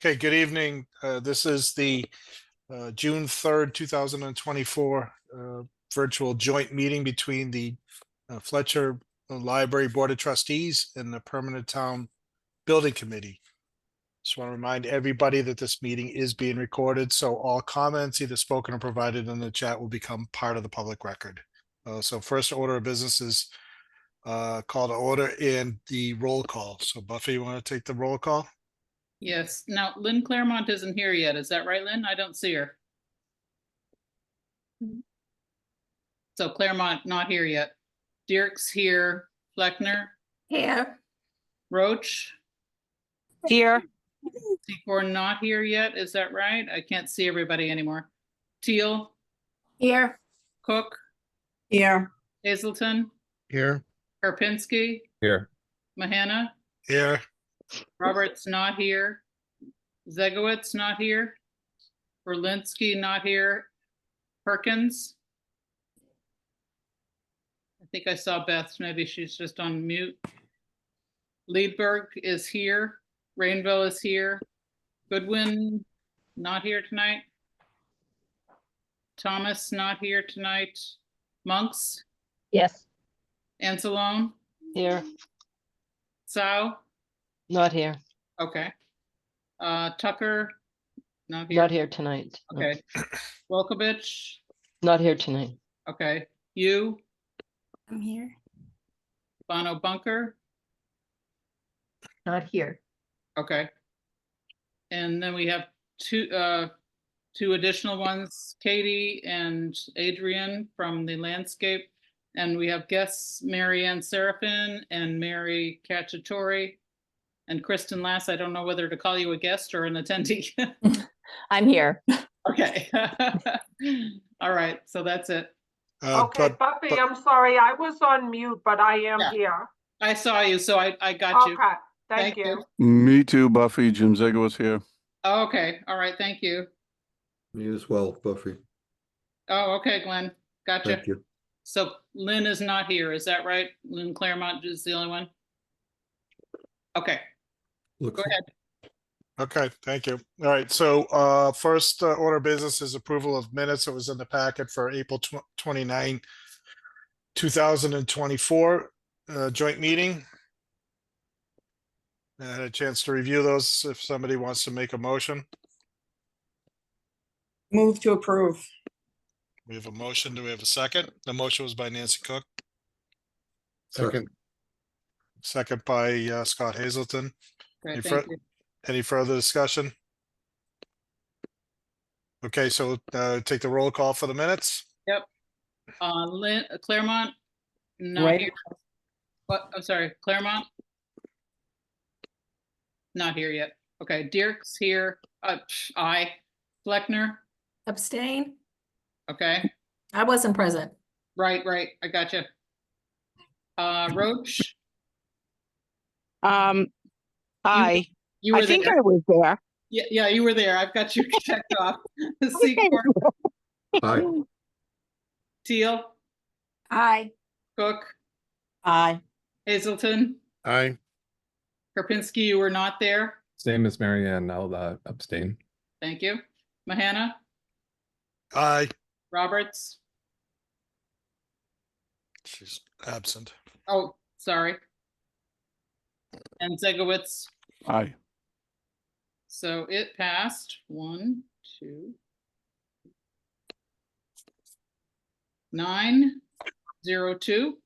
Okay, good evening. This is the June 3rd, 2024 virtual joint meeting between the Fletcher Library Board of Trustees and the Permanent Town Building Committee. Just want to remind everybody that this meeting is being recorded, so all comments either spoken or provided in the chat will become part of the public record. So first order of business is call to order and the roll call. So Buffy, you want to take the roll call? Yes. Now, Lynn Claremont isn't here yet. Is that right, Lynn? I don't see her. So Claremont not here yet. Dirk's here. Fleckner. Here. Roach. Here. Secor not here yet. Is that right? I can't see everybody anymore. Teal. Here. Cook. Here. Hazelton. Here. Karpinski. Here. Mahana. Here. Roberts not here. Zegowitz not here. Berlinski not here. Perkins. I think I saw Beth. Maybe she's just on mute. Liedberg is here. Rainville is here. Goodwin not here tonight. Thomas not here tonight. Monks. Yes. Anzalone. Here. Sao. Not here. Okay. Tucker. Not here. Not here tonight. Okay. Volkovich. Not here tonight. Okay. You. I'm here. Bono Bunker. Not here. Okay. And then we have two additional ones, Katie and Adrian from the landscape. And we have guests, Marianne Seraphin and Mary Cacciatore and Kristen Lass. I don't know whether to call you a guest or an attendee. I'm here. Okay. All right. So that's it. Okay, Buffy, I'm sorry, I was on mute, but I am here. I saw you, so I got you. Okay, thank you. Me too, Buffy. Jim Zegowitz here. Oh, okay. All right. Thank you. Me as well, Buffy. Oh, okay, Glenn. Gotcha. Thank you. So Lynn is not here. Is that right? Lynn Claremont is the only one? Okay, Looks go ahead. Okay, thank you. All right, so first order of business is approval of minutes. It was in the packet for April 29, 2024 joint meeting. I had a chance to review those if somebody wants to make a motion. Move to approve. We have a motion. Do we have a second? The motion was by Nancy Cook, Second. second by Scott Hazelton. Great, Any thank you. Any further discussion? Okay, so take the roll call for the minutes. Yep. Lynn Claremont, not Right. here. What? I'm sorry, Claremont. Not here yet. Okay, Dirk's here. Aye. Fleckner. Abstain. Okay. I wasn't present. Right. I got you. Roach. I You were think there. I was there. Yeah, you were there. I've got you checked off. Secor. Aye. Teal. Aye. Cook. Aye. Hazelton. Aye. Karpinski, you were not there. Same as Marianne. I'll abstain. Thank you. Mahana. Aye. Roberts. She's absent. Oh, sorry. And Zegowitz. Aye. So it passed 1, 2, 9, 0, 2.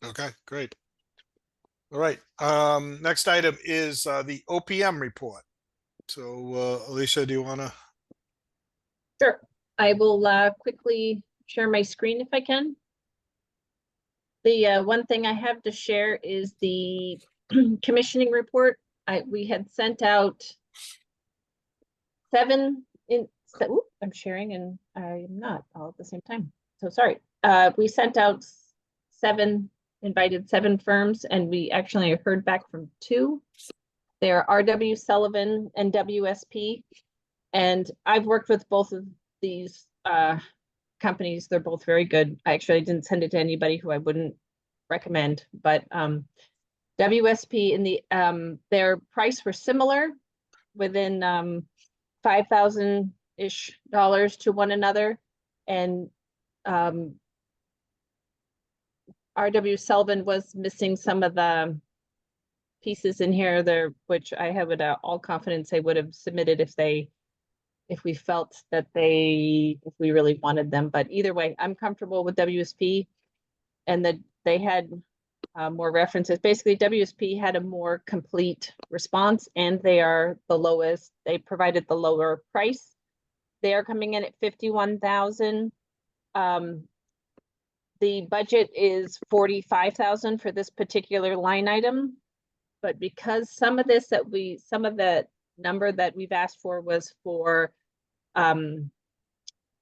Okay, great. All right, next item is the OPM report. So Alicia, do you want to? Sure. I will quickly share my screen if I can. The one thing I have to share is the commissioning report. We had sent out 7 in. I'm sharing and I'm not all at the same time. So sorry. We sent out 7, invited 7 firms, and we actually heard back from 2. They're RW Sullivan and WSP. And I've worked with both of these companies. They're both very good. I didn't send it to anybody who I wouldn't recommend, but WSP in the, their price were similar within, $5,000-ish to one another. And, RW Sullivan was missing some of the pieces in here there, which I have with all confidence they would have submitted if we felt that if we really wanted them. But either way, I'm comfortable with WSP, and that they had more references. Basically, WSP had a more complete response, and they are the lowest. They provided the lower price. They are coming in at 51,000. The budget is 45,000 for this particular line item. But because some of the number that we've asked for was for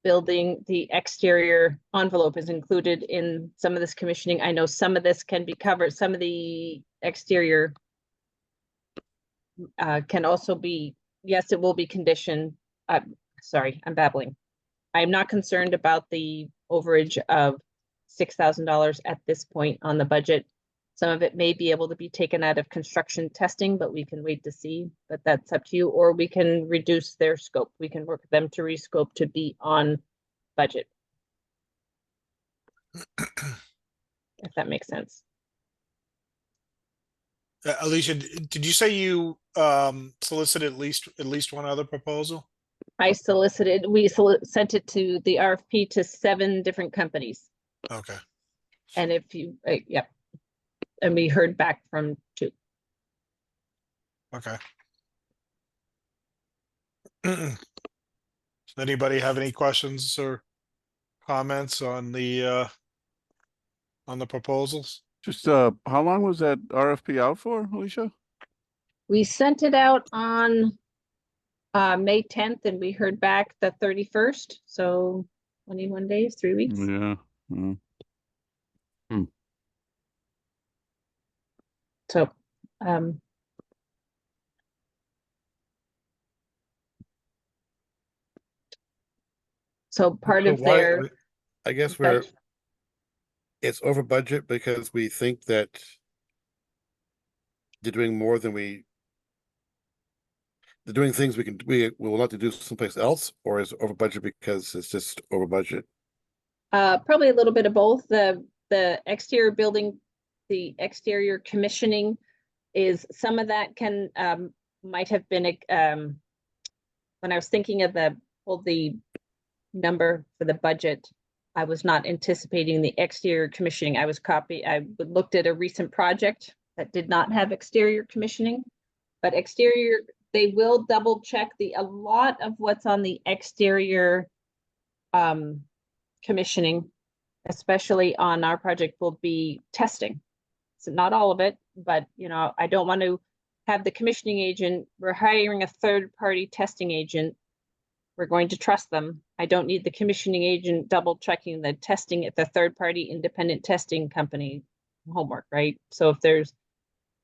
building, the exterior envelope is included in some of this commissioning. I know some of this can be covered. Some of the exterior can also be, yes, it will be conditioned. Sorry, I'm babbling. I'm not concerned about the overage of $6,000 at this point on the budget. Some of it may be able to be taken out of construction testing, but we can wait to see, but that's up to you. Or we can reduce their scope. We can work with them to rescope to be on budget. If that makes sense. Alicia, did you say you solicited at least one other proposal? We sent it to the RFP to 7 different companies. Okay. And if you, yep. And we heard back from 2. Okay. Does anybody have any questions or comments on the proposals? Just, how long was that RFP out for, Alicia? We sent it out on May 10th, and we heard back the 31st. So 21 days, 3 weeks. Yeah. Mm. So, part So of why- their, I guess budget- it's over budget because we think that they're doing more than they're doing things we will not to do someplace else, or is it over budget because it's just over budget? probably a little bit of both. The exterior building, the exterior commissioning is, some of that can, might have been, when I was thinking of the number for the budget, I was not anticipating the exterior commissioning. I looked at a recent project that did not have exterior commissioning, but exterior, they will double check a lot of what's on the exterior commissioning, especially on our project, will be testing. So not all of it, but I don't want to have the commissioning agent. We're hiring a third-party testing agent. We're going to trust them. I don't need the commissioning agent double checking the testing at the third-party independent testing company homework, right? So if there's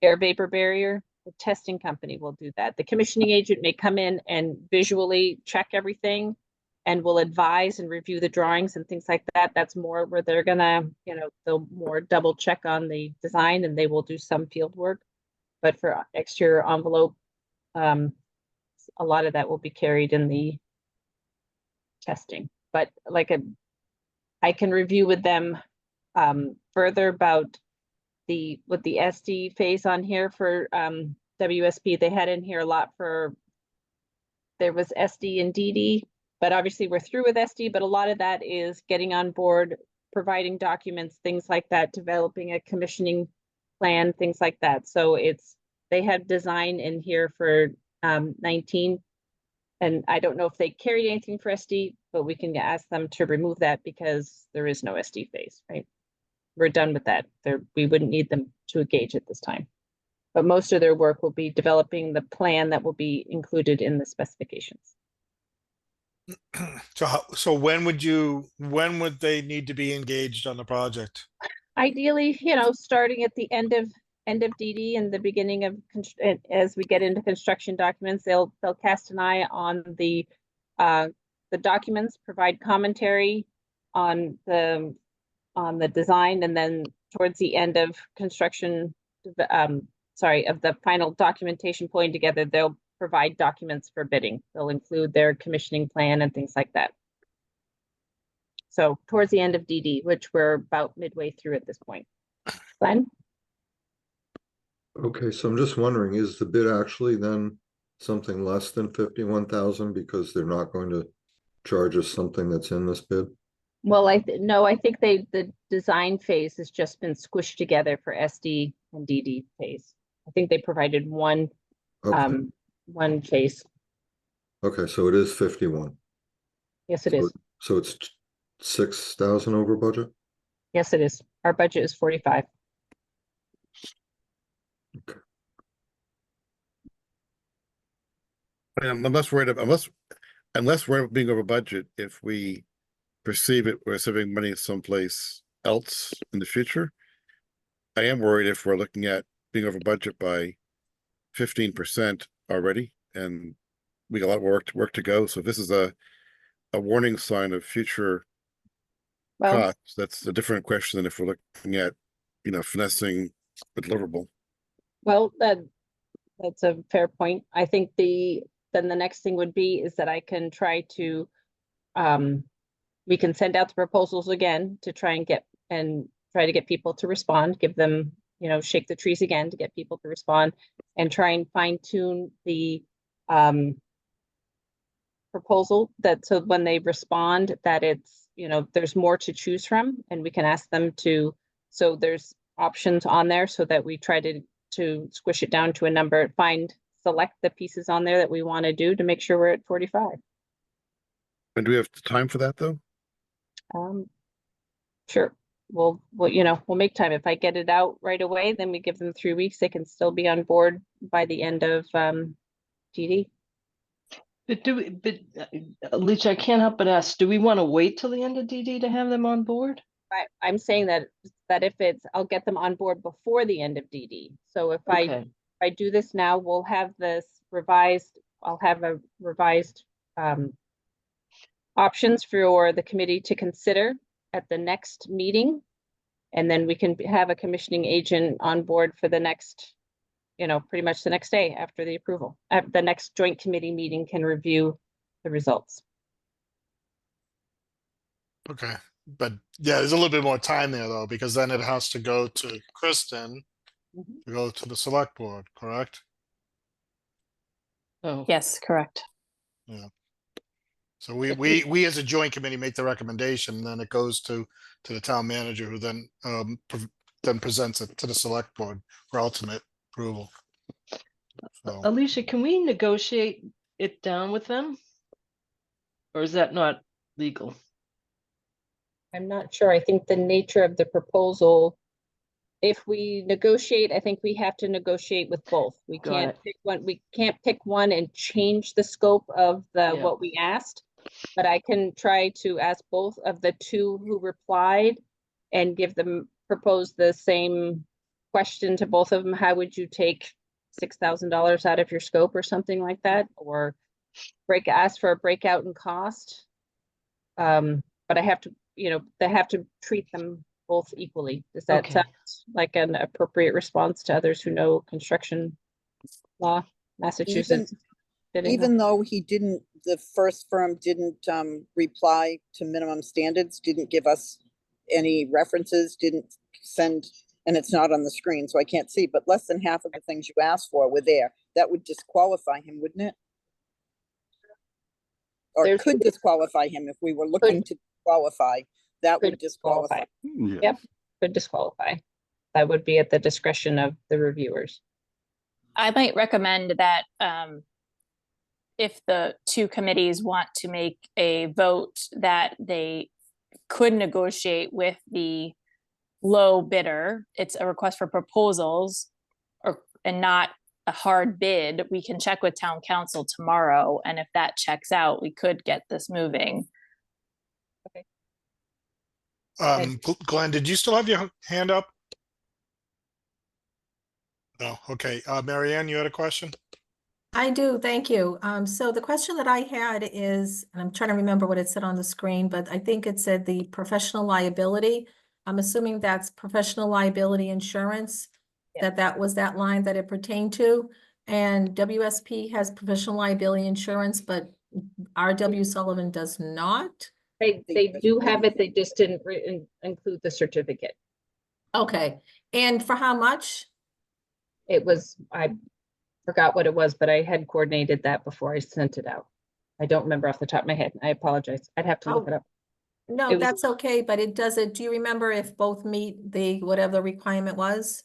air vapor barrier, the testing company will do that. The commissioning agent may come in and visually check everything and will advise and review the drawings and things like that. That's more where they're gonna, they'll more double check on the design, and they will do some field work. But for exterior envelope, a lot of that will be carried in the testing. But I can review with them further about with the SD phase on here for WSP. They had in here a lot there was SD and DD, but obviously we're through with SD, but a lot of that is getting on board, providing documents, things like that, developing a commissioning plan, things like that. So they have design in here for 19. And I don't know if they carried anything for SD, but we can ask them to remove that because there is no SD phase, right? We're done with that. We wouldn't need them to engage at this time. But most of their work will be developing the plan that will be included in the specifications. So when would they need to be engaged on the project? Ideally, starting at the end of DD and the beginning of as we get into construction documents, they'll cast an eye on the documents, provide commentary on the design, and then towards the end of construction of the final documentation pulling together, they'll provide documents for bidding. They'll include their commissioning plan and things like that. So towards the end of DD, which we're about midway through at this point. Glenn? Okay, so I'm just wondering, is the bid actually then something less than 51,000 because they're not going to charge us something that's in this bid? Well, no, I think the design phase has just been squished together for SD and DD phase. I think they provided one phase. Okay, so it is 51. Yes, it is. So it's 6,000 over budget? Yes, it is. Our budget is 45. I'm less worried about, unless we're being over budget, if we perceive it, we're saving money someplace else in the future. I am worried if we're looking at being over budget by 15% already, and we got a lot of work to go. So if this is a warning sign of future costs, that's a different question than if we're looking at, finessing the deliverable. Well, that's a fair point. I think then the next thing would be is that I can try to, we can send out the proposals again to try to get people to respond, give them, shake the trees again to get people to respond, and try and fine tune the proposal so when they respond that it's, there's more to choose from, and we can ask them to, so there's options on there so that we try to squish it down to a number, select the pieces on there that we want to do to make sure we're at 45. And do we have time for that though? Sure. We'll make time. If I get it out right away, then we give them 3 weeks. They can still be on board by the end of GD. But Alicia, I can't help but ask, do we want to wait till the end of DD to have them on board? I'm saying that if I'll get them on board before the end of DD. So if I do this now, we'll have this revised, I'll have a revised options for the committee to consider at the next meeting. And then we can have a commissioning agent on board for the next, pretty much the next day after the approval. At the next joint committee meeting can review the results. Okay, but yeah, there's a little bit more time there though, because then it has to go to Kristen to go to the select board, correct? Oh, Yes, correct. Yeah. So we as a joint committee make the recommendation, and then it goes to the town manager, who then then presents it to the select board for ultimate approval. So Alicia, can we negotiate it down with them? Or is that not legal? I'm not sure. I think the nature of the proposal, if we negotiate, I think we have to negotiate with both. We Got can't it. pick one. We can't pick one and change the scope of Yeah. what we asked. But I can try to ask both of the two who replied and propose the same question to both of them. How would you take $6,000 out of your scope or something like that? Or ask for a breakout in cost? But I have to, they have to treat them both equally. Does that Okay. sound like an appropriate response to others who know construction law, Massachusetts? Even though the first firm didn't reply to minimum standards, didn't give us any references, didn't send, and it's not on the screen, so I can't see, but less than half of the things you asked for were there. That would disqualify him, wouldn't it? Or There's- could disqualify him if we were looking to qualify. That would disqualify. Yeah. Yep, could disqualify. That would be at the discretion of the reviewers. I might recommend that if the two committees want to make a vote that they could negotiate with the low bidder, it's a request for proposals and not a hard bid. We can check with town council tomorrow, and if that checks out, we could get this moving. Glenn, did you still have your hand up? No, okay. Marianne, you had a question? I do, thank you. So the question that I had is, and I'm trying to remember what it said on the screen, but I think it said the professional liability. I'm assuming that's professional liability insurance. Yeah. that was that line that it pertained to. And WSP has professional liability insurance, but R.W. Sullivan does not. They do have it, they just didn't include the certificate. Okay, and for how much? It was, I forgot what it was, but I had coordinated that before I sent it out. I don't remember off the top of my head. I apologize. I'd have to look Oh. it up. No, It was- that's okay, but it doesn't, do you remember if both meet the, whatever the requirement was?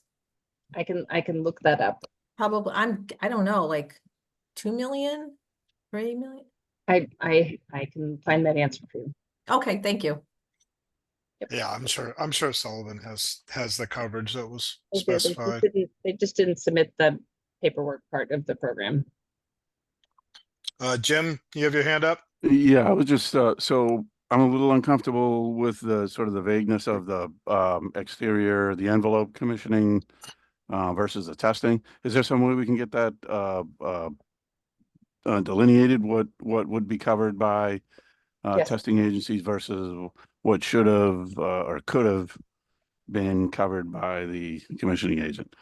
I can look that up. Probably, I don't know, like 2 million, 3 million? I can find that answer for you. Okay, thank you. Yeah, I'm sure Sullivan has the coverage that was They did. specified. They just didn't submit the paperwork part of the program. Jim, you have your hand up? Yeah, I was just, so I'm a little uncomfortable with the sort of the vagueness of the exterior, the envelope commissioning versus the testing. Is there some way we can get that delineated, what would be covered by Yes. testing agencies versus what should have or could have been covered by the commissioning agent?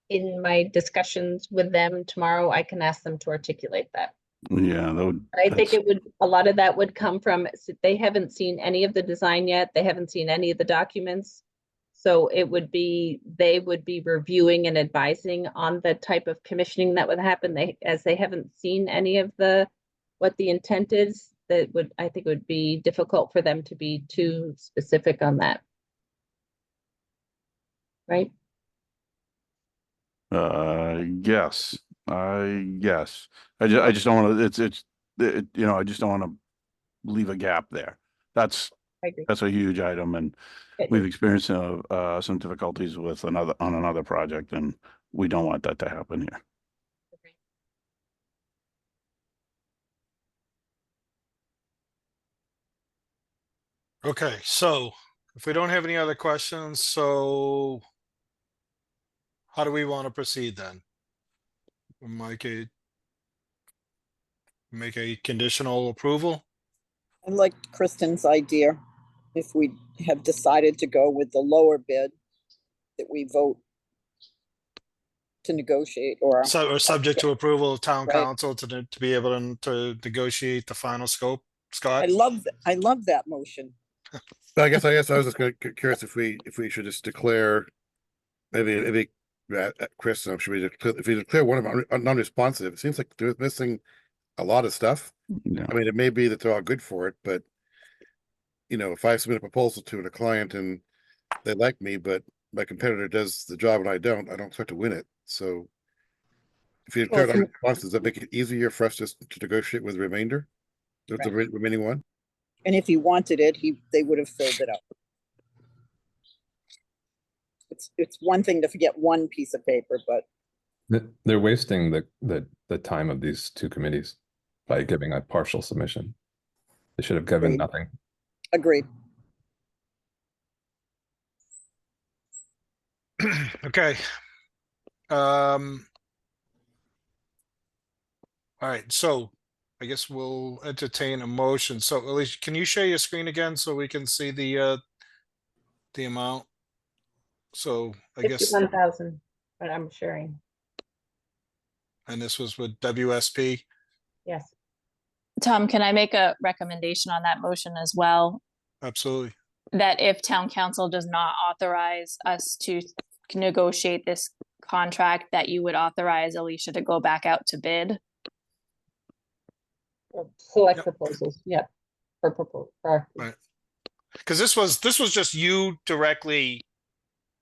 In my discussions with them tomorrow, I can ask them to articulate that. Yeah, that would. I think it would, a lot of that would come from, they haven't seen any of the design yet. They haven't seen any of the documents. So it would be, they would be reviewing and advising on the type of commissioning that would happen. As they haven't seen any of what the intent is, that would, I think it would be difficult for them to be too specific on that. Right? Yes, yes. I just don't want to, I just don't want to leave a gap there. That's I agree. a huge item, and we've experienced some difficulties with on another project, and we don't want that to happen here. Okay, so if we don't have any other questions, so how do we want to proceed then? Make a conditional approval? I liked Kristen's idea. If we have decided to go with the lower bid, that we vote to negotiate or. So, or subject to approval of town Right. council to be able to negotiate the final scope, Scott? I love that motion. But I guess I was just curious if we should just declare, maybe Chris, should we declare, if we declare one of them non-responsive, it seems like they're missing a lot of stuff. Yeah. I mean, it may be that they're all good for it, but if I submit a proposal to a client and they like me, but my competitor does the job and I don't expect to win it. So if you declare non-responsive, does that make it easier for us just to negotiate with the remainder? The remaining one? And if he wanted it, they would have filled it up. It's one thing to forget one piece of paper, but they're wasting the time of these two committees by giving a partial submission. They should have given Agreed. nothing. agreed. Okay. All right, so I guess we'll entertain a motion. So Alicia, can you share your screen again so we can see the amount? So I guess, 51,000, but I'm sharing. and this was with WSP. Yes. Tom, can I make a recommendation on that motion as well? Absolutely. That if town council does not authorize us to negotiate this contract, that you would authorize Alicia to go back out to bid? Select Yep. proposals, yep. For proposal. Right. Because this was just you directly.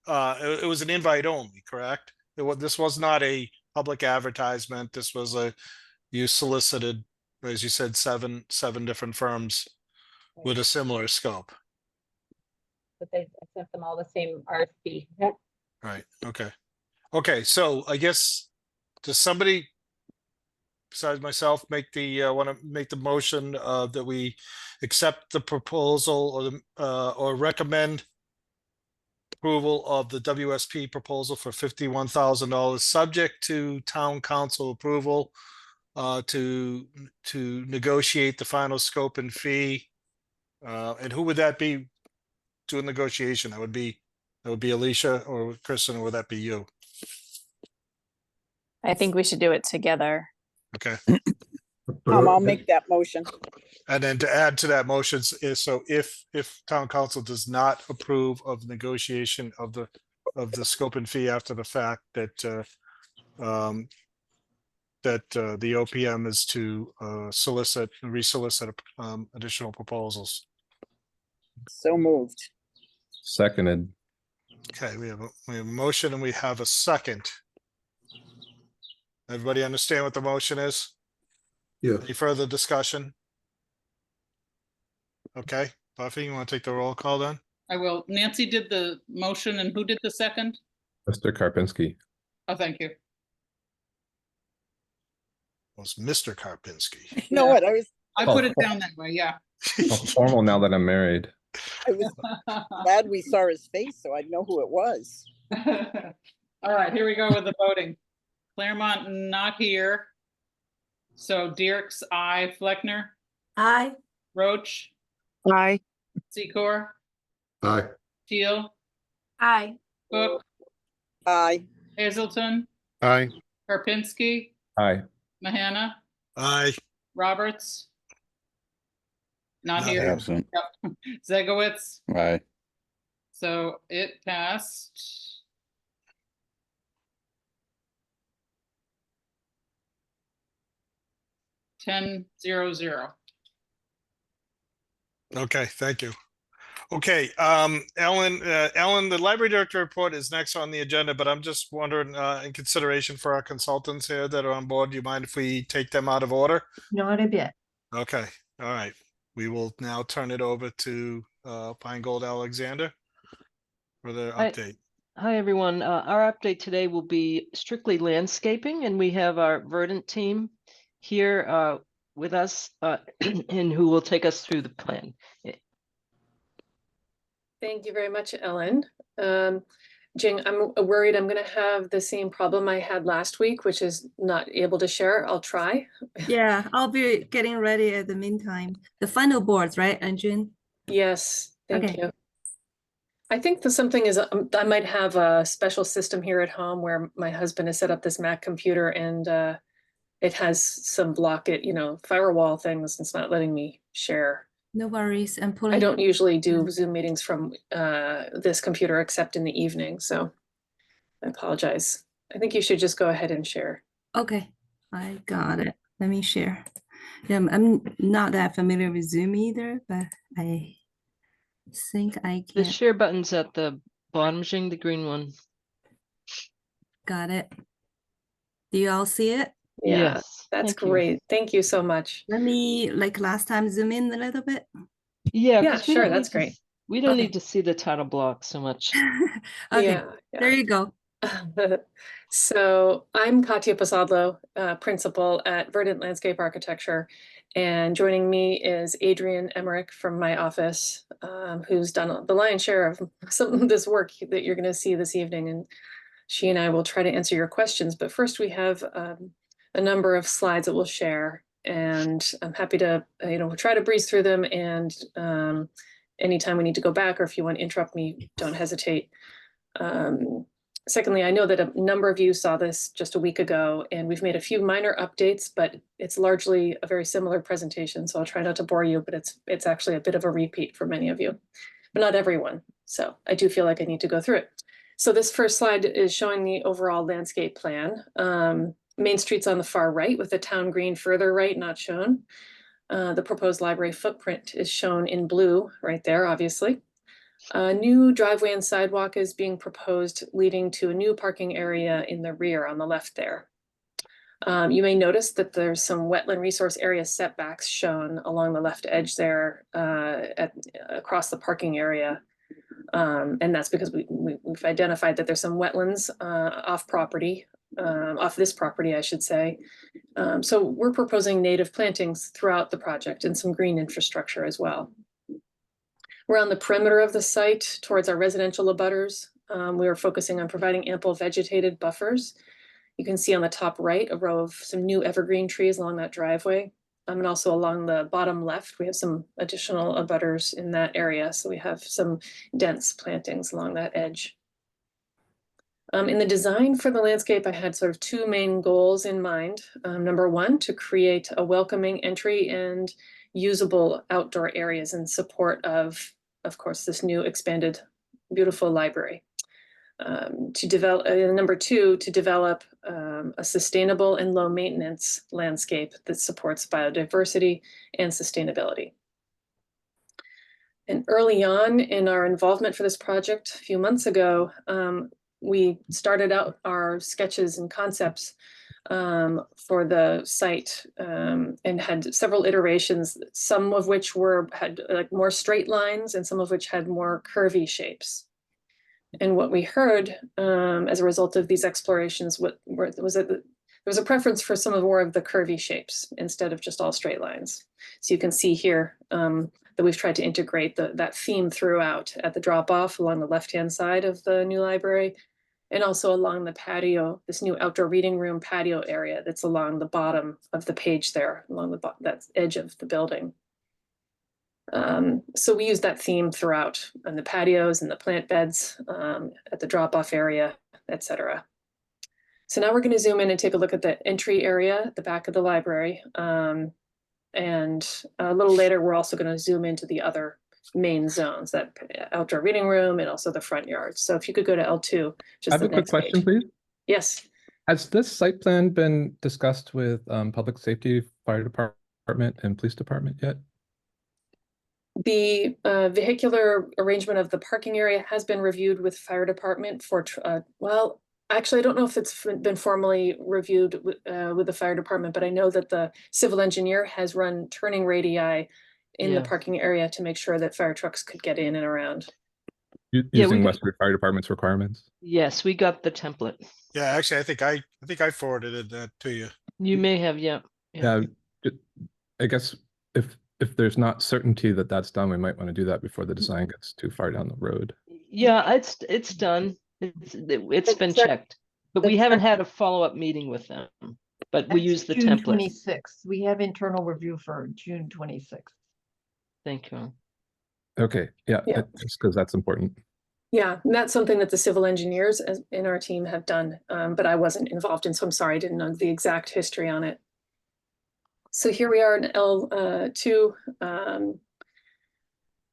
It was an invite only, correct? This was not a public advertisement. This was you solicited, as you said, seven different firms with a similar scope. But I sent them all the same RFP. Yep. Right. Okay. So I guess, does somebody besides myself want to make the motion that we accept the proposal or recommend approval of the WSP proposal for $51,000, subject to town council approval to negotiate the final scope and fee. And who would that be doing negotiation? That would be That would be Alicia or Kristen, or would that be you? I think we should do it together. Okay. I'll make that motion. And then to add to that motion is, so if town council does not approve of negotiation of the scope and fee after the fact, that the OPM is to resolicit additional proposals. So moved. Seconded. Okay, we have a motion and we have a second. Everybody understand what the motion is? Yeah, Any further discussion? Okay, Buffy, you want to take the roll call then? I will. Nancy did the motion and who did the second? Mr. Karpinski. Oh, thank you. It was Mr. Karpinski. You know what? I put it down that way, yeah. Formal now that I'm married. I was glad we saw his face, so I'd know who it was. All right, here we go with the voting. Claremont not here. So Dirk's aye, Fleckner, Aye. Roach, Aye. Secor, aye, Teal, Aye. Cook, Aye. Hazelton, Aye. Karpinski, Aye. Mahana, Aye. Roberts. Not Not here. Absent. Zegowitz. Aye. So it passed. Ten zero zero. Okay, thank you. Okay, Ellen, the library director report is next on the agenda, but I'm just wondering, in consideration for our consultants here that are on board, do you mind if we take them out of order? Not a bit. Okay, all right. We will now turn it over to Pine Gold Alexander for the Hi. update. Hi, everyone. Our update today will be strictly landscaping, and we have our Verdant team here with us and who will take us through the plan. Thank you very much, Ellen. Jing, I'm worried I'm going to have the same problem I had last week, which is not able to share. I'll try. Yeah, I'll be getting ready at the meantime. The final boards, right, June? Yes, thank Okay. you. I think the something is I might have a special system here at home where my husband has set up this Mac computer and it has some firewall things. It's not letting me share. No worries. I'm I pulling. don't usually do Zoom meetings from this computer except in the evening, so I apologize. I think you should just go ahead and share. Okay, I got it. Let me share. Yeah, I'm not that familiar with Zoom either, but I think I The can. share button's at the bottom, Jing, the green one. Got it. Do you all see it? Yeah, Yes, that's thank you. great. Thank you so much. Let me, like last time, zoom in a little bit. Yeah, Yeah, 'cause we sure, don't that's need to great. we don't Okay. need to see the title block so much. Okay, Yeah, there you go. So I'm Katya Posadlo, principal at Verdant Landscape Architecture, and joining me is Adrian Emmerich from my office, who's done the lion's share of some of this work that you're going to see this evening, and she and I will try to answer your questions. But first, we have a number of slides that we'll share, and I'm happy to try to breeze through them. And anytime we need to go back, or if you want to interrupt me, don't hesitate. Secondly, I know that a number of you saw this just a week ago, and we've made a few minor updates, but it's largely a very similar presentation. So I'll try not to bore you, but it's actually a bit of a repeat for many of you, but not everyone. So I do feel like I need to go through it. So this first slide is showing the overall landscape plan. Main Street's on the far right with the town green further right, not shown. The proposed library footprint is shown in blue right there, obviously. A new driveway and sidewalk is being proposed, leading to a new parking area in the rear on the left there. You may notice that there's some wetland resource area setbacks shown along the left edge there across the parking area. And that's because we've identified that there's some wetlands off this property, I should say. So we're proposing native plantings throughout the project and some green infrastructure as well. We're on the perimeter of the site towards our residential abutters. We are focusing on providing ample vegetated buffers. You can see on the top right a row of some new evergreen trees along that driveway. and also along the bottom left, we have some additional abutters in that area. So we have some dense plantings along that edge. In the design for the landscape, I had sort of two main goals in mind. Number one, to create a welcoming entry and usable outdoor areas in support of course, this new expanded, beautiful library. To develop, number two, to develop a sustainable and low maintenance landscape that supports biodiversity and sustainability. And early on in our involvement for this project a few months ago, we started out our sketches and concepts for the site and had several iterations, some of which had like more straight lines and some of which had more curvy shapes. And what we heard as a result of these explorations was that there was a preference for some more of the curvy shapes instead of just all straight lines. So you can see here that we've tried to integrate that theme throughout at the drop-off along the left-hand side of the new library, and also along the patio, this new outdoor reading room patio area that's along the bottom of the page there, along that edge of the building. So we use that theme throughout on the patios and the plant beds at the drop-off area, etc. So now we're going to zoom in and take a look at the entry area at the back of the library. And a little later, we're also going to zoom into the other main zones, that outdoor reading room and also the front yard. So if you could go to L2, just I have the a quick next question, page. please. Yes. Has this site plan been discussed with public safety, fire department, and police department yet? The vehicular arrangement of the parking area has been reviewed with fire department for, well, actually, I don't know if it's been formally reviewed with the fire department, but I know that the civil engineer has run turning radii in the parking area to make sure that fire trucks could get in and around. Using Westford Fire Department's requirements? Yes, we got the template. Yeah, actually, I think I forwarded that to you. You may have, yeah. Yeah, I guess if there's not certainty that that's done, we might want to do that before the design gets too far down the road. Yeah, it's done. It's been checked, but we haven't had a follow-up meeting with them. But we use the June template. 26th. We have internal review for June 26th. Thank you. Okay, yeah. Just because that's important. Yeah, and that's something that the civil engineers in our team have done, but I wasn't involved in, so I'm sorry, I didn't know the exact history on it. So here we are in L2.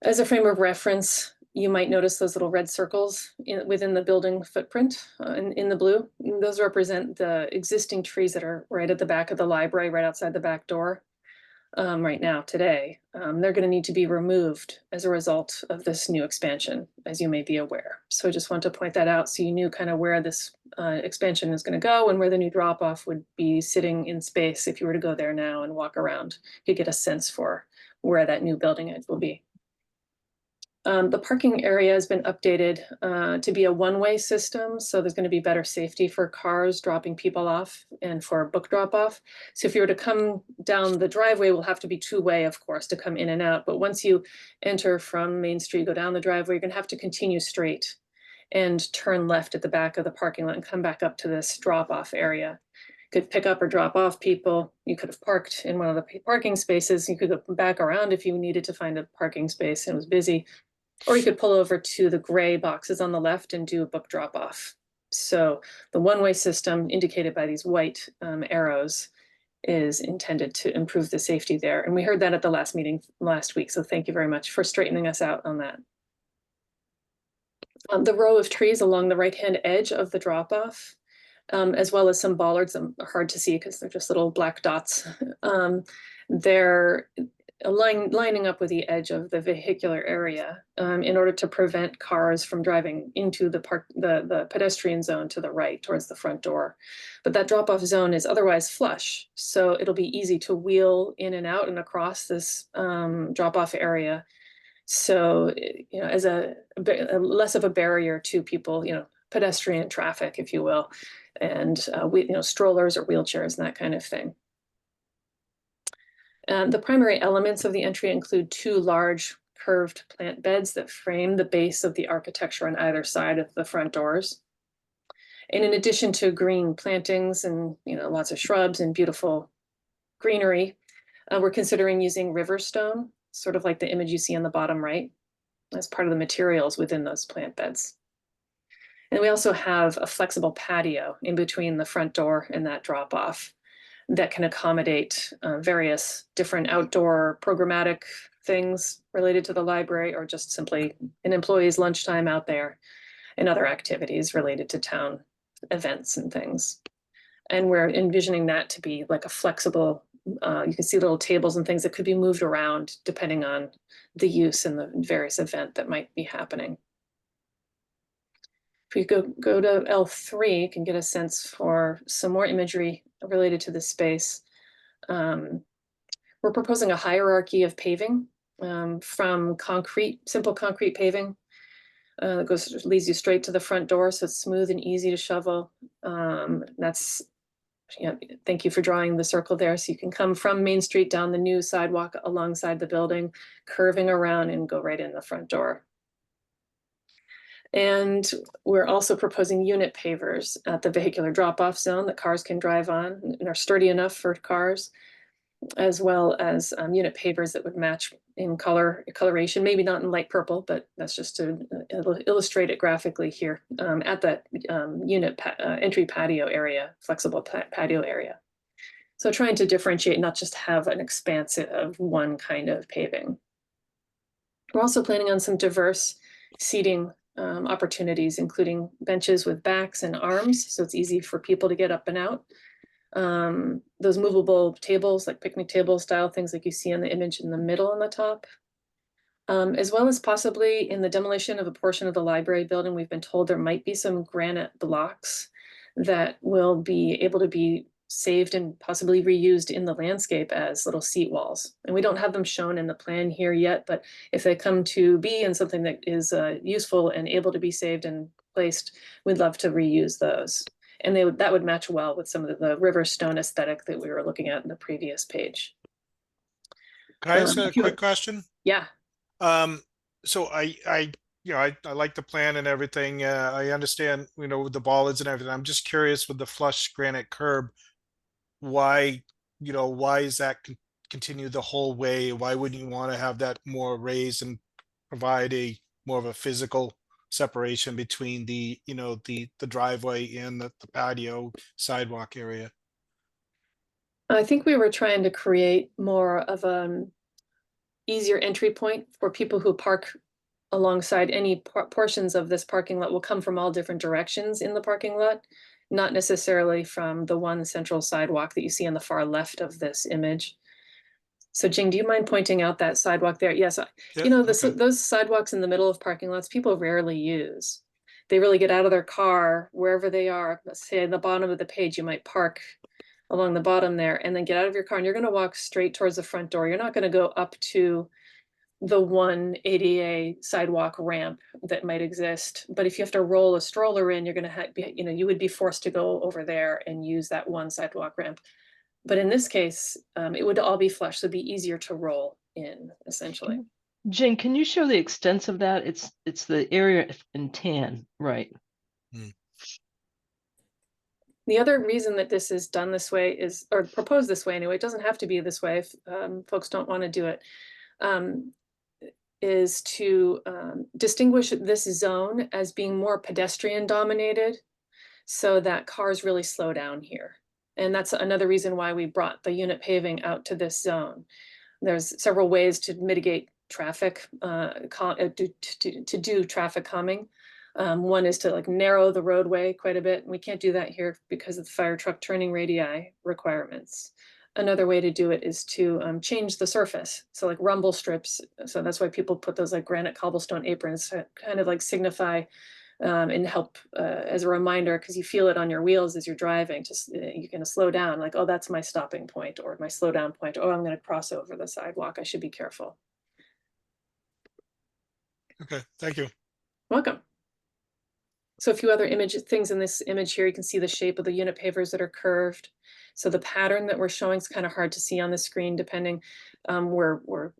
As a frame of reference, you might notice those little red circles within the building footprint in the blue. And those represent the existing trees that are right at the back of the library, right outside the back door right now, today. They're going to need to be removed as a result of this new expansion, as you may be aware. So I just want to point that out so you knew kind of where this expansion is going to go and where the new drop-off would be sitting in space if you were to go there now and walk around. You could get a sense for where that new building edge will be. The parking area has been updated to be a one-way system, so there's going to be better safety for cars dropping people off and for book drop-off. So if you were to come down the driveway, will have to be two-way, of course, to come in and out. But once you enter from Main Street, go down the driveway, you're going to have to continue straight and turn left at the back of the parking lot and come back up to this drop-off area. You could pick up or drop off people. You could have parked in one of the parking spaces. You could go back around if you needed to find a parking space and it was busy. Or you could pull over to the gray boxes on the left and do a book drop off. So the one-way system indicated by these white arrows is intended to improve the safety there. And we heard that at the last meeting last week. So thank you very much for straightening us out on that. The row of trees along the right-hand edge of the drop off, as well as some bollards, hard to see because they're just little black dots. They're lining up with the edge of the vehicular area in order to prevent cars from driving into the pedestrian zone to the right towards the front door. But that drop-off zone is otherwise flush, so it'll be easy to wheel in and out and across this drop-off area. So, you know, as a less of a barrier to people, you know, pedestrian traffic, if you will, and strollers or wheelchairs and that kind of thing. The primary elements of the entry include two large curved plant beds that frame the base of the architecture on either side of the front doors. And in addition to green plantings and lots of shrubs and beautiful greenery, We're considering using river stone, sort of like the image you see on the bottom right, as part of the materials within those plant beds. And we also have a flexible patio in between the front door and that drop off that can accommodate various different outdoor programmatic things related to the library, or just simply an employee's lunchtime out there and other activities related to town events and things. And we're envisioning that to be like a flexible, you can see little tables and things that could be moved around depending on the use and the various event that might be happening. If we go to L3, you can get a sense for some more imagery related to the space. We're proposing a hierarchy of paving from simple concrete paving that leads you straight to the front door, so it's smooth and easy to shovel. Thank you for drawing the circle there. So you can come from Main Street down the new sidewalk alongside the building, curving around and go right in the front door. And we're also proposing unit pavers at the vehicular drop-off zone that cars can drive on and are sturdy enough for cars, as well as unit pavers that would match in coloration, maybe not in light purple, but that's just to illustrate it graphically here at that unit entry patio area, flexible patio area. So trying to differentiate, not just have an expanse of one kind of paving. We're also planning on some diverse seating opportunities, including benches with backs and arms, so it's easy for people to get up and out. Those movable tables, like picnic table style things like you see in the image in the middle on the top. As well as possibly in the demolition of a portion of the library building, we've been told there might be some granite blocks that will be able to be saved and possibly reused in the landscape as little seat walls. And we don't have them shown in the plan here yet, but if they come to be and something that is useful and able to be saved and placed, we'd love to reuse those. And that would match well with some of the river stone aesthetic that we were looking at in the previous page. Can I ask a quick question? Yeah. So I like the plan and everything. I understand, with the bollards and everything. I'm just curious with the flush granite curb, why is that continue the whole way? Why wouldn't you want to have that more raised and provide more of a physical separation between the driveway and the patio sidewalk area? I think we were trying to create more of an easier entry point for people who park alongside. Any portions of this parking lot will come from all different directions in the parking lot, not necessarily from the one central sidewalk that you see on the far left of this image. So Jing, do you mind pointing out that sidewalk there? Yes, those sidewalks in the middle of parking lots, people rarely use. They really get out of their car wherever they are. Let's say at the bottom of the page, you might park along the bottom there and then get out of your car and you're going to walk straight towards the front door. You're not going to go up to the one ADA sidewalk ramp that might exist. But if you have to roll a stroller in, you're going to have, you would be forced to go over there and use that one sidewalk ramp. But in this case, it would all be flush, so it'd be easier to roll in, essentially. Jane, can you show the extent of that? It's the area in tan, right? The other reason that this is done this way is, or proposed this way anyway, it doesn't have to be this way if folks don't want to do it, is to distinguish this zone as being more pedestrian dominated so that cars really slow down here. And that's another reason why we brought the unit paving out to this zone. There's several ways to mitigate traffic, to do traffic calming. One is to narrow the roadway quite a bit. We can't do that here because of the fire truck turning radii requirements. Another way to do it is to change the surface. So rumble strips. So that's why people put those granite cobblestone aprons to kind of signify and help as a reminder, because you feel it on your wheels as you're driving. Just you're going to slow down, oh, that's my stopping point or my slow down point. Oh, I'm going to cross over the sidewalk. I should be careful. Okay, thank you. Welcome. So a few other things in this image here, you can see the shape of the unit pavers that are curved. So the pattern that we're showing is kind of hard to see on the screen, depending. We're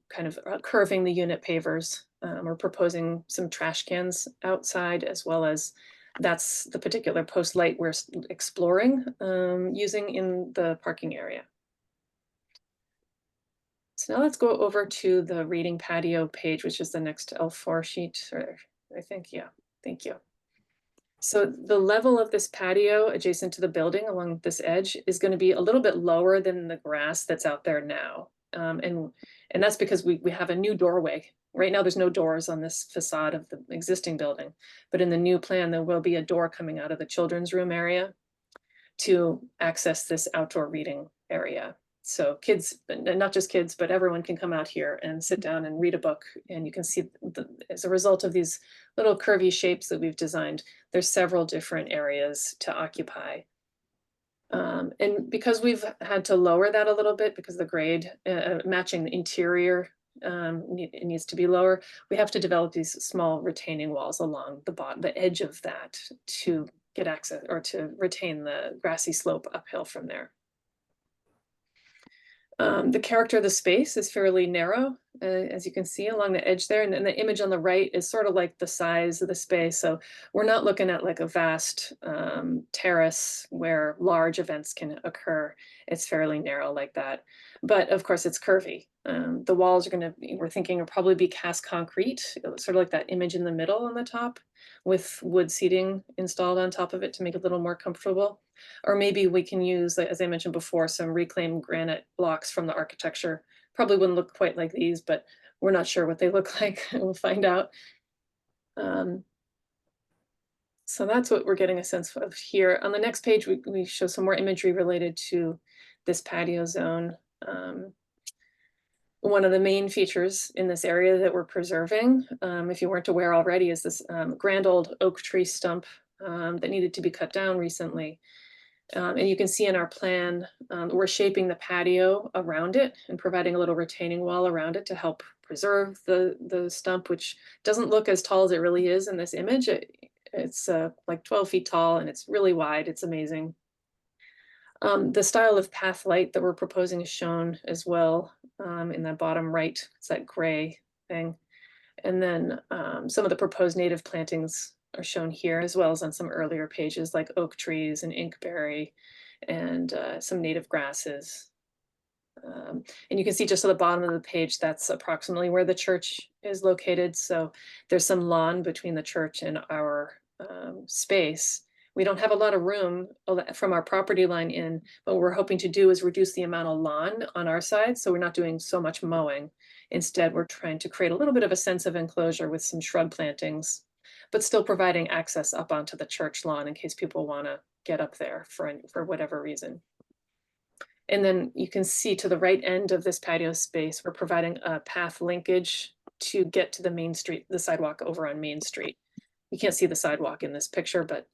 kind of curving the unit pavers. We're proposing some trash cans outside, as well as that's the particular post light we're exploring using in the parking area. So now let's go over to the reading patio page, which is the next L4 sheet, or I think, yeah, thank you. So the level of this patio adjacent to the building along this edge is going to be a little bit lower than the grass that's out there now. And that's because we have a new doorway. Right now, there's no doors on this facade of the existing building, but in the new plan, there will be a door coming out of the children's room area to access this outdoor reading area. So kids, not just kids, but everyone can come out here and sit down and read a book. And you can see as a result of these little curvy shapes that we've designed, there's several different areas to occupy. And because we've had to lower that a little bit because the grade matching the interior it needs to be lower, we have to develop these small retaining walls along the edge of that to get access or to retain the grassy slope uphill from there. The character of the space is fairly narrow, as you can see along the edge there. And then the image on the right is sort of like the size of the space. So we're not looking at like a vast terrace where large events can occur. It's fairly narrow like that. But of course, it's curvy. The walls are we're thinking will probably be cast concrete, sort of like that image in the middle on the top with wood seating installed on top of it to make it a little more comfortable. Or maybe we can use, as I mentioned before, some reclaimed granite blocks from the architecture. Probably wouldn't look quite like these, but we're not sure what they look like. We'll find out. So that's what we're getting a sense of here. On the next page, we show some more imagery related to this patio zone. One of the main features in this area that we're preserving, if you weren't aware already, is this grand old oak tree stump that needed to be cut down recently. And you can see in our plan, we're shaping the patio around it and providing a little retaining wall around it to help preserve the stump, which doesn't look as tall as it really is in this image. It's like 12 feet tall and it's really wide. It's amazing. The style of path light that we're proposing is shown as well in the bottom right. It's that gray thing. And then some of the proposed native plantings are shown here, as well as on some earlier pages like oak trees and inkberry and some native grasses. And you can see just at the bottom of the page, that's approximately where the church is located. So there's some lawn between the church and our space. We don't have a lot of room from our property line in, but what we're hoping to do is reduce the amount of lawn on our side. So we're not doing so much mowing. Instead, we're trying to create a little bit of a sense of enclosure with some shrub plantings, but still providing access up onto the church lawn in case people want to get up there for whatever reason. And then you can see to the right end of this patio space, we're providing a path linkage to get to the main street, the sidewalk over on Main Street. You can't see the sidewalk in this picture, but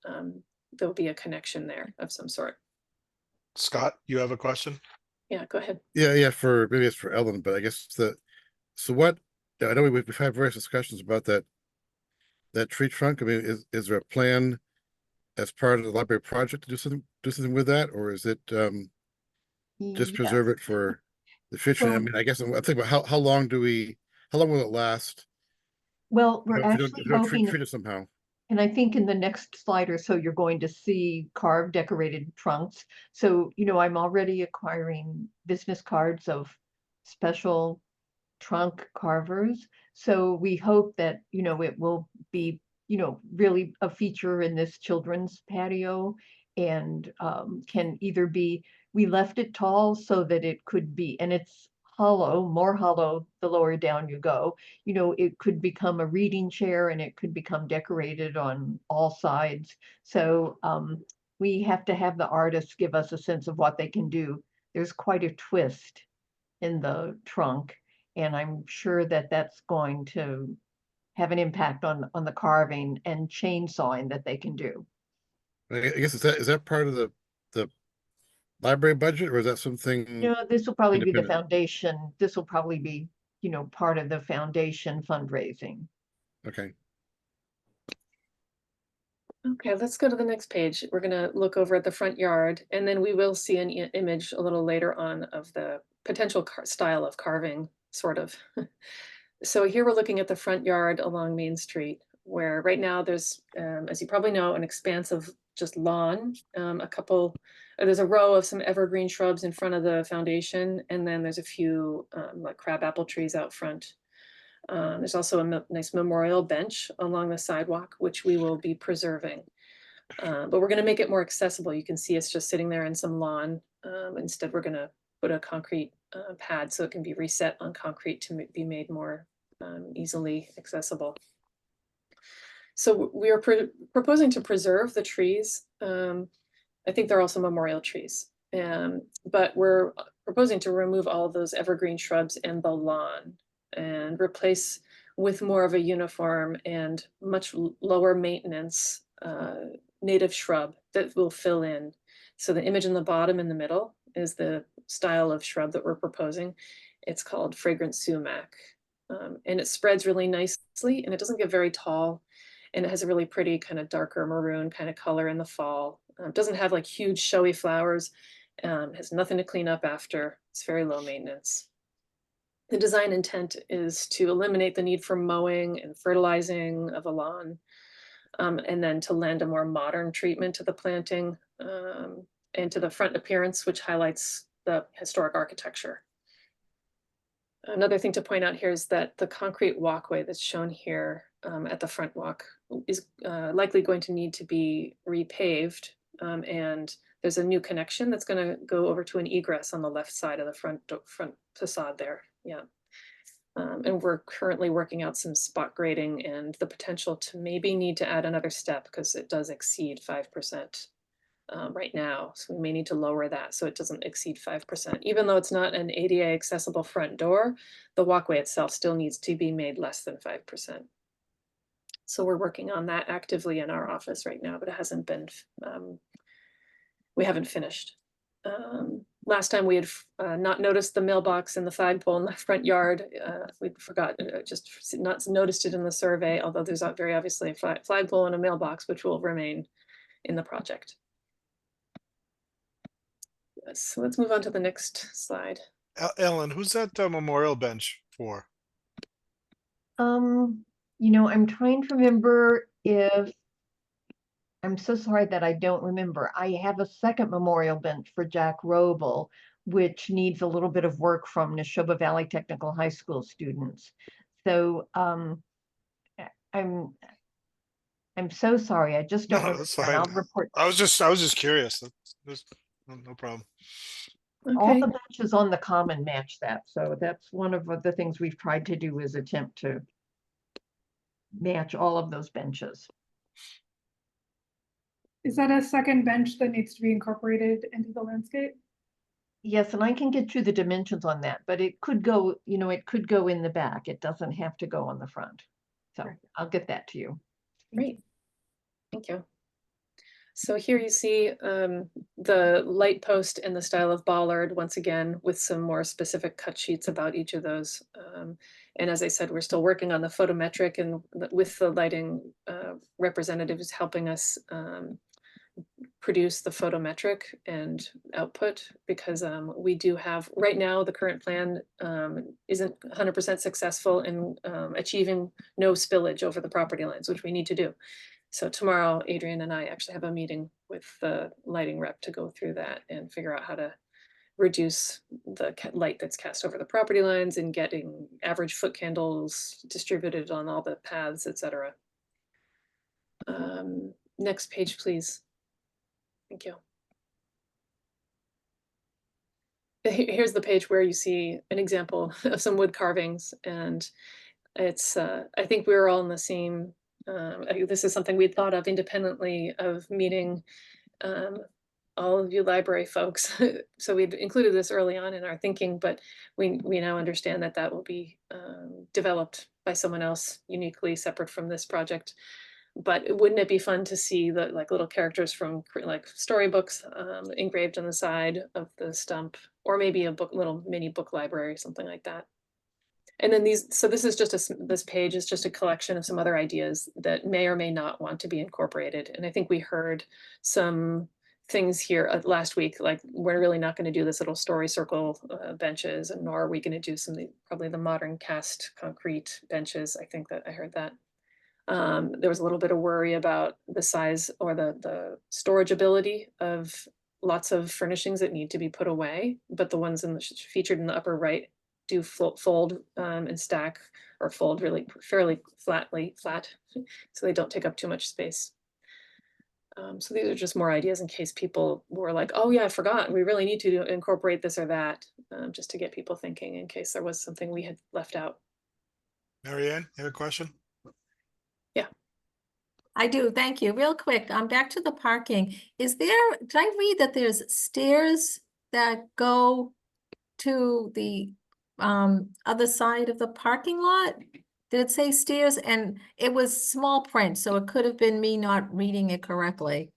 there'll be a connection there of some sort. Scott, you have a question? Yeah, go ahead. Yeah, maybe it's for Ellen, but I guess I know we've had various discussions about that tree trunk. I mean, is there a plan as part of the library project to do something with that, or is it just preserve it for the future? Well, I mean, I guess I'm thinking about how long will it last? Well, we're If you actually don't hoping, treat it somehow. and I think in the next slide or so, you're going to see carved decorated trunks. So, I'm already acquiring business cards of special trunk carvers. So we hope that, it will be, really a feature in this children's patio and can either be, we left it tall so that it could be, and it's hollow, more hollow the lower down you go. It could become a reading chair and it could become decorated on all sides. So we have to have the artists give us a sense of what they can do. There's quite a twist in the trunk, and I'm sure that that's going to have an impact on the carving and chainsawing that they can do. I guess is that part of the library budget, or is that something? This will probably be the independent? foundation. This will probably be, part of the foundation fundraising. Okay. Okay, let's go to the next page. We're going to look over at the front yard, and then we will see an image a little later on of the potential style of carving, sort of. So here we're looking at the front yard along Main Street, where right now there's, as you probably know, an expanse of just lawn, there's a row of some evergreen shrubs in front of the foundation, and then there's a few like crabapple trees out front. There's also a nice memorial bench along the sidewalk, which we will be preserving. But we're going to make it more accessible. You can see it's just sitting there in some lawn. Instead, we're going to put a concrete pad so it can be reset on concrete to be made more easily accessible. So we are proposing to preserve the trees. I think they're also memorial trees. But we're proposing to remove all of those evergreen shrubs and the lawn and replace with more of a uniform and much lower maintenance native shrub that will fill in. So the image in the bottom in the middle is the style of shrub that we're proposing. It's called fragrant sumac. And it spreads really nicely and it doesn't get very tall. And it has a really pretty kind of darker maroon kind of color in the fall. It doesn't have like huge showy flowers. Has nothing to clean up after. It's very low maintenance. The design intent is to eliminate the need for mowing and fertilizing of the lawn, and then to lend a more modern treatment to the planting and to the front appearance, which highlights the historic architecture. Another thing to point out here is that the concrete walkway that's shown here at the front walk is likely going to need to be repaved, and there's a new connection that's going to go over to an egress on the left side of the front facade there. Yeah. And we're currently working out some spot grading and the potential to maybe need to add another step because it does exceed 5% right now. So we may need to lower that so it doesn't exceed 5%. Even though it's not an ADA accessible front door, the walkway itself still needs to be made less than 5%. So we're working on that actively in our office right now, but it hasn't been, we haven't finished. Last time we had not noticed the mailbox and the flagpole in the front yard. We forgot, just not noticed it in the survey, although there's not very obviously a flagpole and a mailbox, which will remain in the project. So let's move on to the next slide. Ellen, who's that memorial bench for? You know, I'm trying to remember if, I'm so sorry that I don't remember. I have a second memorial bench for Jack Roble, which needs a little bit of work from Neshoba Valley Technical High School students. So I'm so sorry. I just don't No, remember. that's And fine. I'll report. I was just curious. There's no problem. All Okay. the benches on the common match that. So that's one of the things we've tried to do is attempt to match all of those benches. Is that a second bench that needs to be incorporated into the landscape? Yes, and I can get you the dimensions on that, but it could go, you know, it could go in the back. It doesn't have to go on the front. So I'll get that to you. Great. Thank you. So here you see the light post and the style of bollard, once again, with some more specific cut sheets about each of those. And as I said, we're still working on the photometric and with the lighting representatives helping us produce the photometric and output, because we do have, right now, the current plan isn't 100% successful in achieving no spillage over the property lines, which we need to do. So tomorrow, Adrian and I actually have a meeting with the lighting rep to go through that and figure out how to reduce the light that's cast over the property lines and getting average foot candles distributed on all the paths, etc. Next page, please. Thank you. Here's the page where you see an example of some wood carvings, and it's, I think we were all in the same, this is something we'd thought of independently of meeting all of you library folks. So we'd included this early on in our thinking, but we now understand that that will be developed by someone else uniquely separate from this project. But wouldn't it be fun to see the like little characters from like storybooks engraved on the side of the stump, or maybe a book, little mini book library, something like that. And then these, so this is just this page is just a collection of some other ideas that may or may not want to be incorporated. And I think we heard some things here last week, like we're really not going to do this little story circle benches, and nor are we going to do some, probably the modern cast concrete benches. I think that I heard that. There was a little bit of worry about the size or the storage ability of lots of furnishings that need to be put away, but the ones featured in the upper right do fold and stack, or fold really fairly flat, so they don't take up too much space. So these are just more ideas in case people were like, oh yeah, I forgot, we really need to incorporate this or that, just to get people thinking in case there was something we had left out. Marianne, you have a question? Yeah. I do, thank you. Real quick, back to the parking. Did I read that there's stairs that go to the other side of the parking lot? Did it say stairs? And it was small print, so it could have been me not reading it correctly.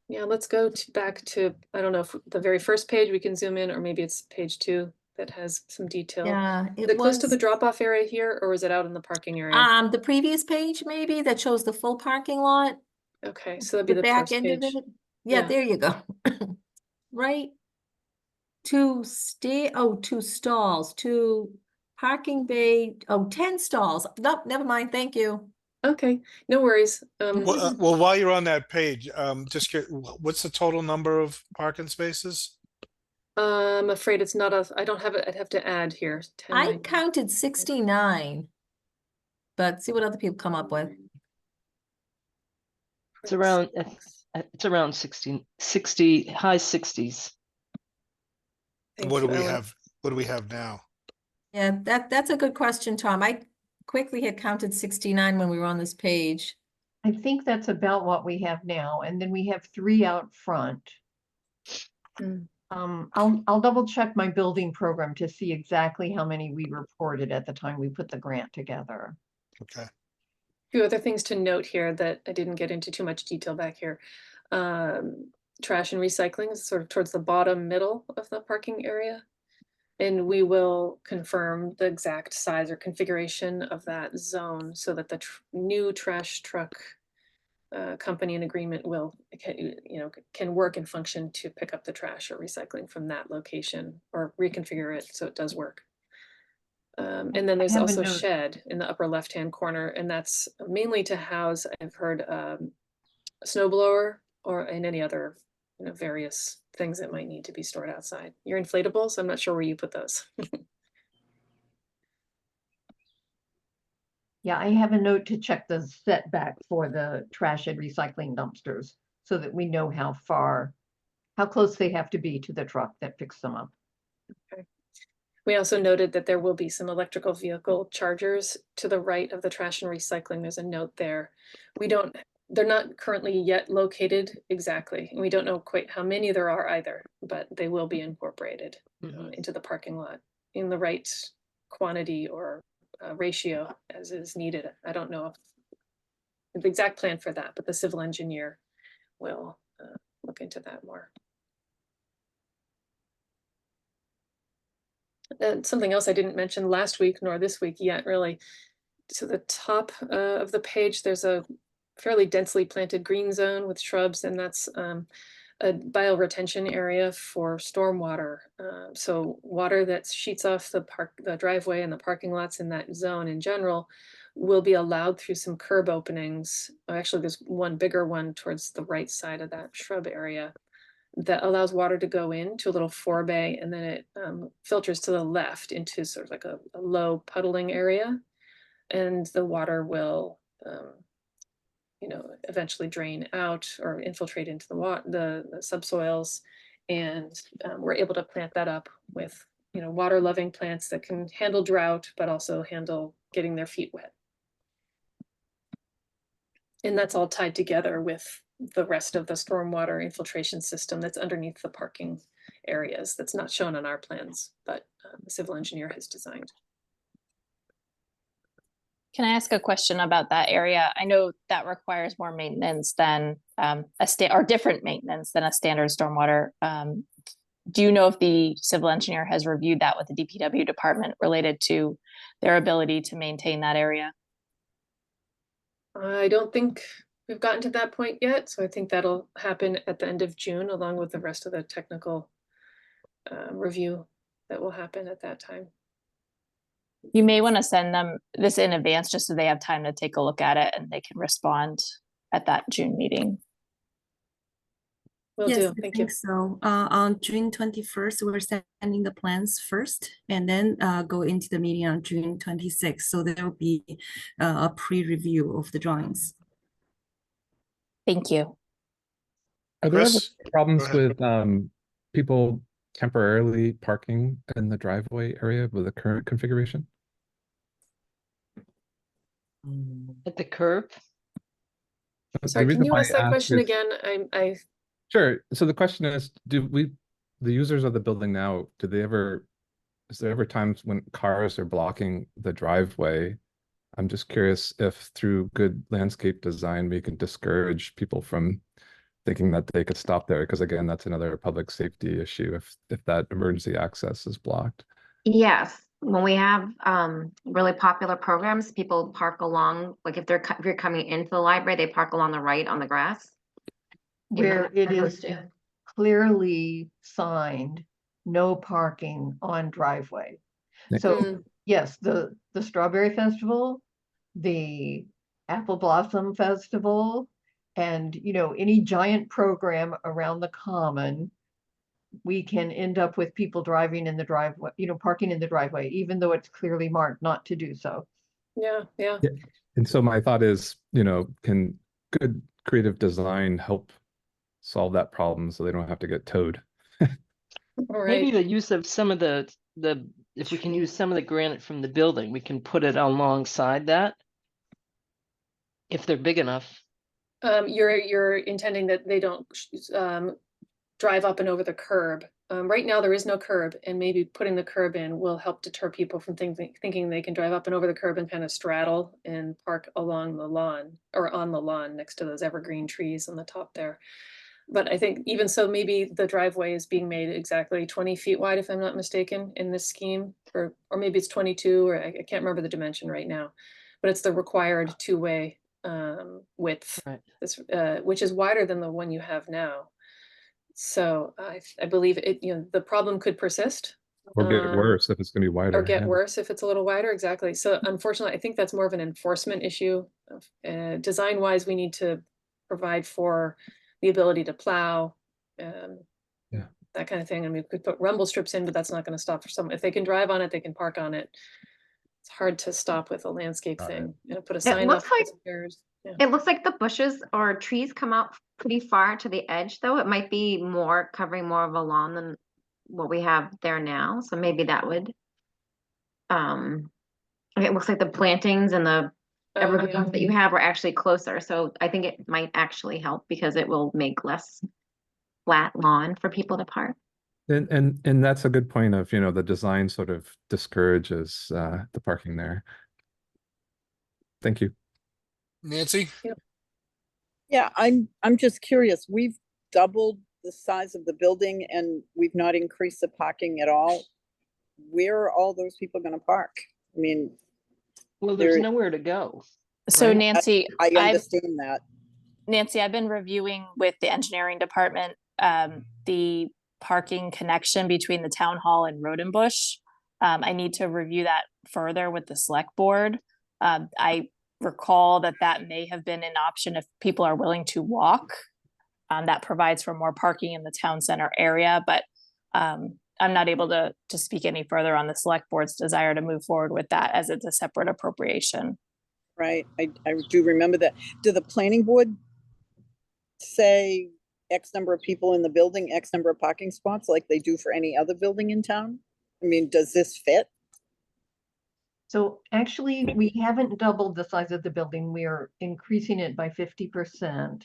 Yeah, let's go back to, I don't know if the very first page we can zoom in, or maybe it's page 2 that has some detail. Yeah, Is it close to the drop-off area here, or is it out in the parking area? The previous page maybe that shows the full parking lot, Okay, so that'd be the the back first end of page. it. Yeah, Yeah. there you go. Right. Two stalls, two parking bay, 10 stalls. Nope, never mind, thank you. Okay, no worries. Well, while you're on that page, just what's the total number of parking spaces? I'm afraid it's not I don't have it. I'd have to add here. 10, I 9, counted 69. But see what other people come up with. It's around 60, high 60s. What do we have? What do we have now? Yeah, that's a good question, Tom. I quickly had counted 69 when we were on this page. I think that's about what we have now, and then we have 3 out front. I'll double check my building program to see exactly how many we reported at the time we put the grant together. Okay. A few other things to note here that I didn't get into too much detail back here. Trash and recycling is sort of towards the bottom middle of the parking area. And we will confirm the exact size or configuration of that zone so that the new trash truck company and agreement can work and function to pick up the trash or recycling from that location, or reconfigure it so it does work. And then there's also a shed in the upper left-hand corner, and that's mainly to house, I've heard, a snow blower and any other various things that might need to be stored outside. Your inflatables, I'm not sure where you put those. Yeah, I have a note to check the setback for the trash and recycling dumpsters so that we know how close they have to be to the truck that picks them up. Okay. We also noted that there will be some electrical vehicle chargers to the right of the trash and recycling. There's a note there. They're not currently yet located exactly. And we don't know quite how many there are either, but they will be incorporated into the parking lot in the right quantity or ratio as is needed. I don't know if the exact plan for that, but the civil engineer will look into that more. And something else I didn't mention last week nor this week yet, really. To the top of the page, there's a fairly densely planted green zone with shrubs, and that's a bioretention area for stormwater. So water that sheets off the driveway and the parking lots in that zone in general will be allowed through some curb openings. Actually, there's one bigger one towards the right side of that shrub area that allows water to go into a little forebay, and then it filters to the left into sort of like a low puddling area, and the water will eventually drain out or infiltrate into the subsoils, and we're able to plant that up with water loving plants that can handle drought but also handle getting their feet wet. And that's all tied together with the rest of the stormwater infiltration system that's underneath the parking areas that's not shown on our plans, but the civil engineer has designed. Can I ask a question about that area? I know that requires more maintenance than or different maintenance than a standard stormwater. Do you know if the civil engineer has reviewed that with the DPW department related to their ability to maintain that area? I don't think we've gotten to that point yet, so I think that'll happen at the end of June, along with the rest of the technical review that will happen at that time. You may want to send them this in advance just so they have time to take a look at it and they can respond at that June meeting. Will Yes, do. I Thank you. think so. On June 21st, we're sending the plans first and then go into the meeting on June 26th. So there will be a pre-review of the drawings. Thank you. Are there ever Chris, go problems ahead. with people temporarily parking in the driveway area with the current configuration? At the curb? The Sorry, can reason you why ask I that question is- again? I Sure. So the question is, the users of the building now, is there ever times when cars are blocking the driveway? I'm just curious if through good landscape design, we can discourage people from thinking that they could stop there, because again, that's another public safety issue if that emergency access is blocked. Yes, when we have really popular programs, people park along, like if you're coming into the library, they park along the right on the grass. Where it is to. clearly signed, no parking on driveway. Yeah. So yes, the Strawberry Festival, the Apple Blossom Festival, and any giant program around the common, we can end up with people driving in the driveway, parking in the driveway, even though it's clearly marked not to do so. yeah. Yeah. And so my thought is, can good creative design help solve that problem so they don't have to get towed? All Maybe right. the use of some of if we can use some of the granite from the building, we can put it alongside that. If they're big enough. You're intending that they don't drive up and over the curb. Right now, there is no curb, and maybe putting the curb in will help deter people from thinking they can drive up and over the curb and kind of straddle and park along the lawn or on the lawn next to those evergreen trees on the top there. But I think even so, maybe the driveway is being made exactly 20 feet wide, if I'm not mistaken, in this scheme, or maybe it's 22, or I can't remember the dimension right now, but it's the required two-way width, Right. which is wider than the one you have now. So I believe the problem could persist. Or get worse if it's going to be wider. Or get yeah. worse if it's a little wider, exactly. So unfortunately, I think that's more of an enforcement issue. Design-wise, we need to provide for the ability to plow, that kind of thing. And we could put rumble strips in, but that's not going to stop for someone. If they can drive on it, they can park on it. It's hard to stop with a landscape thing. Put a sign up. It looks like the bushes or trees come out pretty far to the edge, though. It might be covering more of a lawn than what we have there now. So maybe that would. It looks like the plantings and the evergreens that you have are actually closer. So I think it might actually help because it will make less flat lawn for people to park. And that's a good point of, the design sort of discourages the parking there. Thank you. Nancy? Yeah, I'm just curious. We've doubled the size of the building and we've not increased the parking at all. Where are all those people gonna park? I mean, well, there's nowhere to go. So right? Nancy, I understand that. Nancy, I've been reviewing with the engineering department the parking connection between the town hall and Rodenbush. I need to review that further with the select board. I recall that may have been an option if people are willing to walk. That provides for more parking in the town center area, but I'm not able to speak any further on the select board's desire to move forward with that as it's a separate appropriation. Right, I do remember that. Do the planning board say X number of people in the building, X number of parking spots like they do for any other building in town? I mean, does this fit? So actually, we haven't doubled the size of the building. We are increasing it by 50%.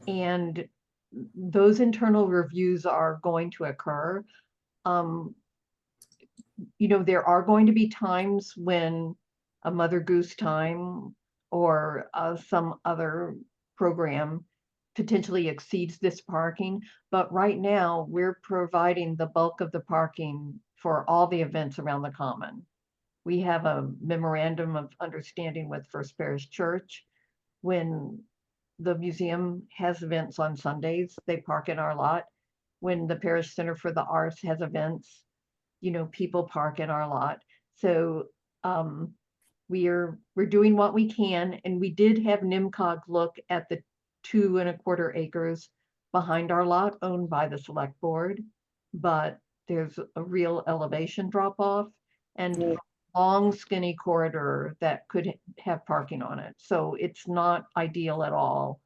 And those internal reviews are going to occur. There are going to be times when a Mother Goose time or some other program potentially exceeds this parking. But right now, we're providing the bulk of the parking for all the events around the common. We have a memorandum of understanding with First Parish Church. When the museum has events on Sundays, they park in our lot. When the Parish Center for the Arts has events, people park in our lot. So We're doing what we can, and we did have NIMCOG look at the 2.25 acres behind our lot owned by the select board, but there's a real elevation drop off and long skinny corridor that could have parking on it. So it's not ideal at all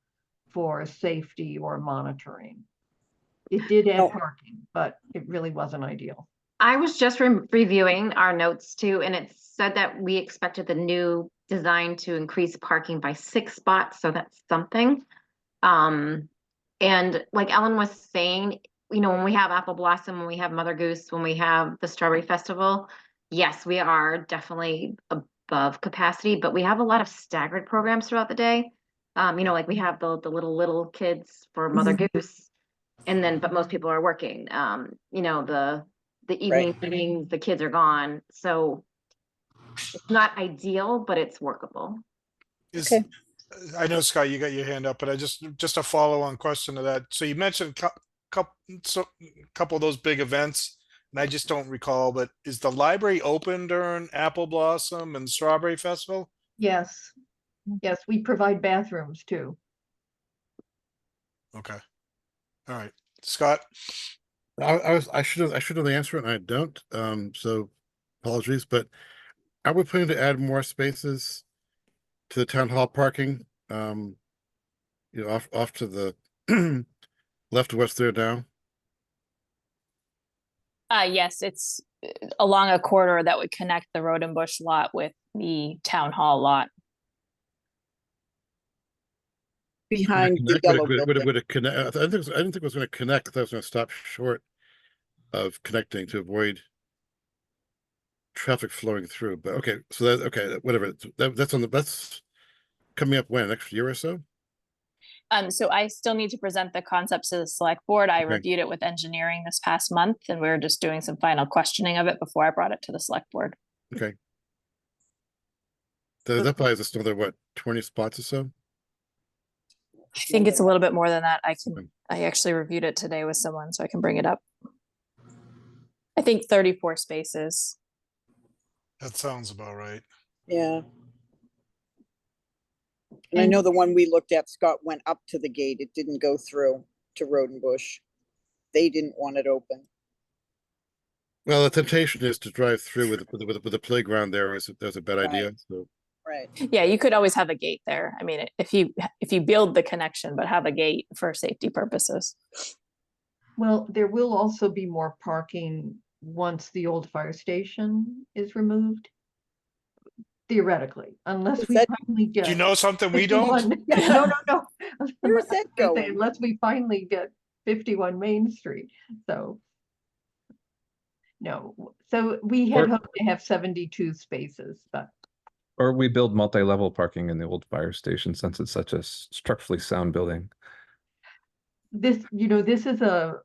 for safety or monitoring. It did add parking, but it really wasn't ideal. I was just reviewing our notes too, and it said that we expected the new design to increase parking by 6 spots, so that's something. And like Ellen was saying, you know, when we have Apple Blossom, when we have Mother Goose, when we have the Strawberry Festival, yes, we are definitely above capacity, but we have a lot of staggered programs throughout the day. You know, like we have the little kids for Mother Goose, and then, but most people are working. You know, the evening meetings, the kids are gone. So it's not ideal, but it's workable. I know, Scott, you got your hand up, but I just a follow-on question to that. So you mentioned couple of those big events, and I just don't recall, but is the library open during Apple Blossom and Strawberry Festival? Yes. Yes, we provide bathrooms too. Okay. All right. Scott? I should know the answer and I don't. So apologies, but are we planning to add more spaces to the town hall parking? You know, off to the left of what's there now. Yes, it's along a corridor that would connect the Road and Bush lot with the town hall lot. Behind the yellow building. Would it connect? I didn't think it was going to connect. I thought it was going to stop short of connecting to avoid traffic flowing through. But okay, so that okay, whatever. That's coming up when, next year or so? So I still need to present the concepts to the select board. I reviewed it with engineering this past month, and we were just doing some final questioning of it before I brought it to the select board. Okay. So that buys us another, what, 20 spots or so? I think it's a little bit more than that. I actually reviewed it today with someone, so I can bring it up. I think 34 spaces. That sounds about right. Yeah. And I know the one we looked at, Scott, went up to the gate. It didn't go through to Road and Bush. They didn't want it open. Well, the temptation is to drive through with a playground there. That's a bad idea. So. Right. Yeah, you could always have a gate there. I mean, if you build the connection, but have a gate for safety purposes. Well, there will also be more parking once the old fire station is removed. Theoretically, unless we finally get. Do you know something we don't? No. Where's that going? Unless we finally get 51 Main Street. So. No, so we had hoped to have 72 spaces, but. Or we build multi-level parking in the old fire station since it's such a structurally sound building. This is a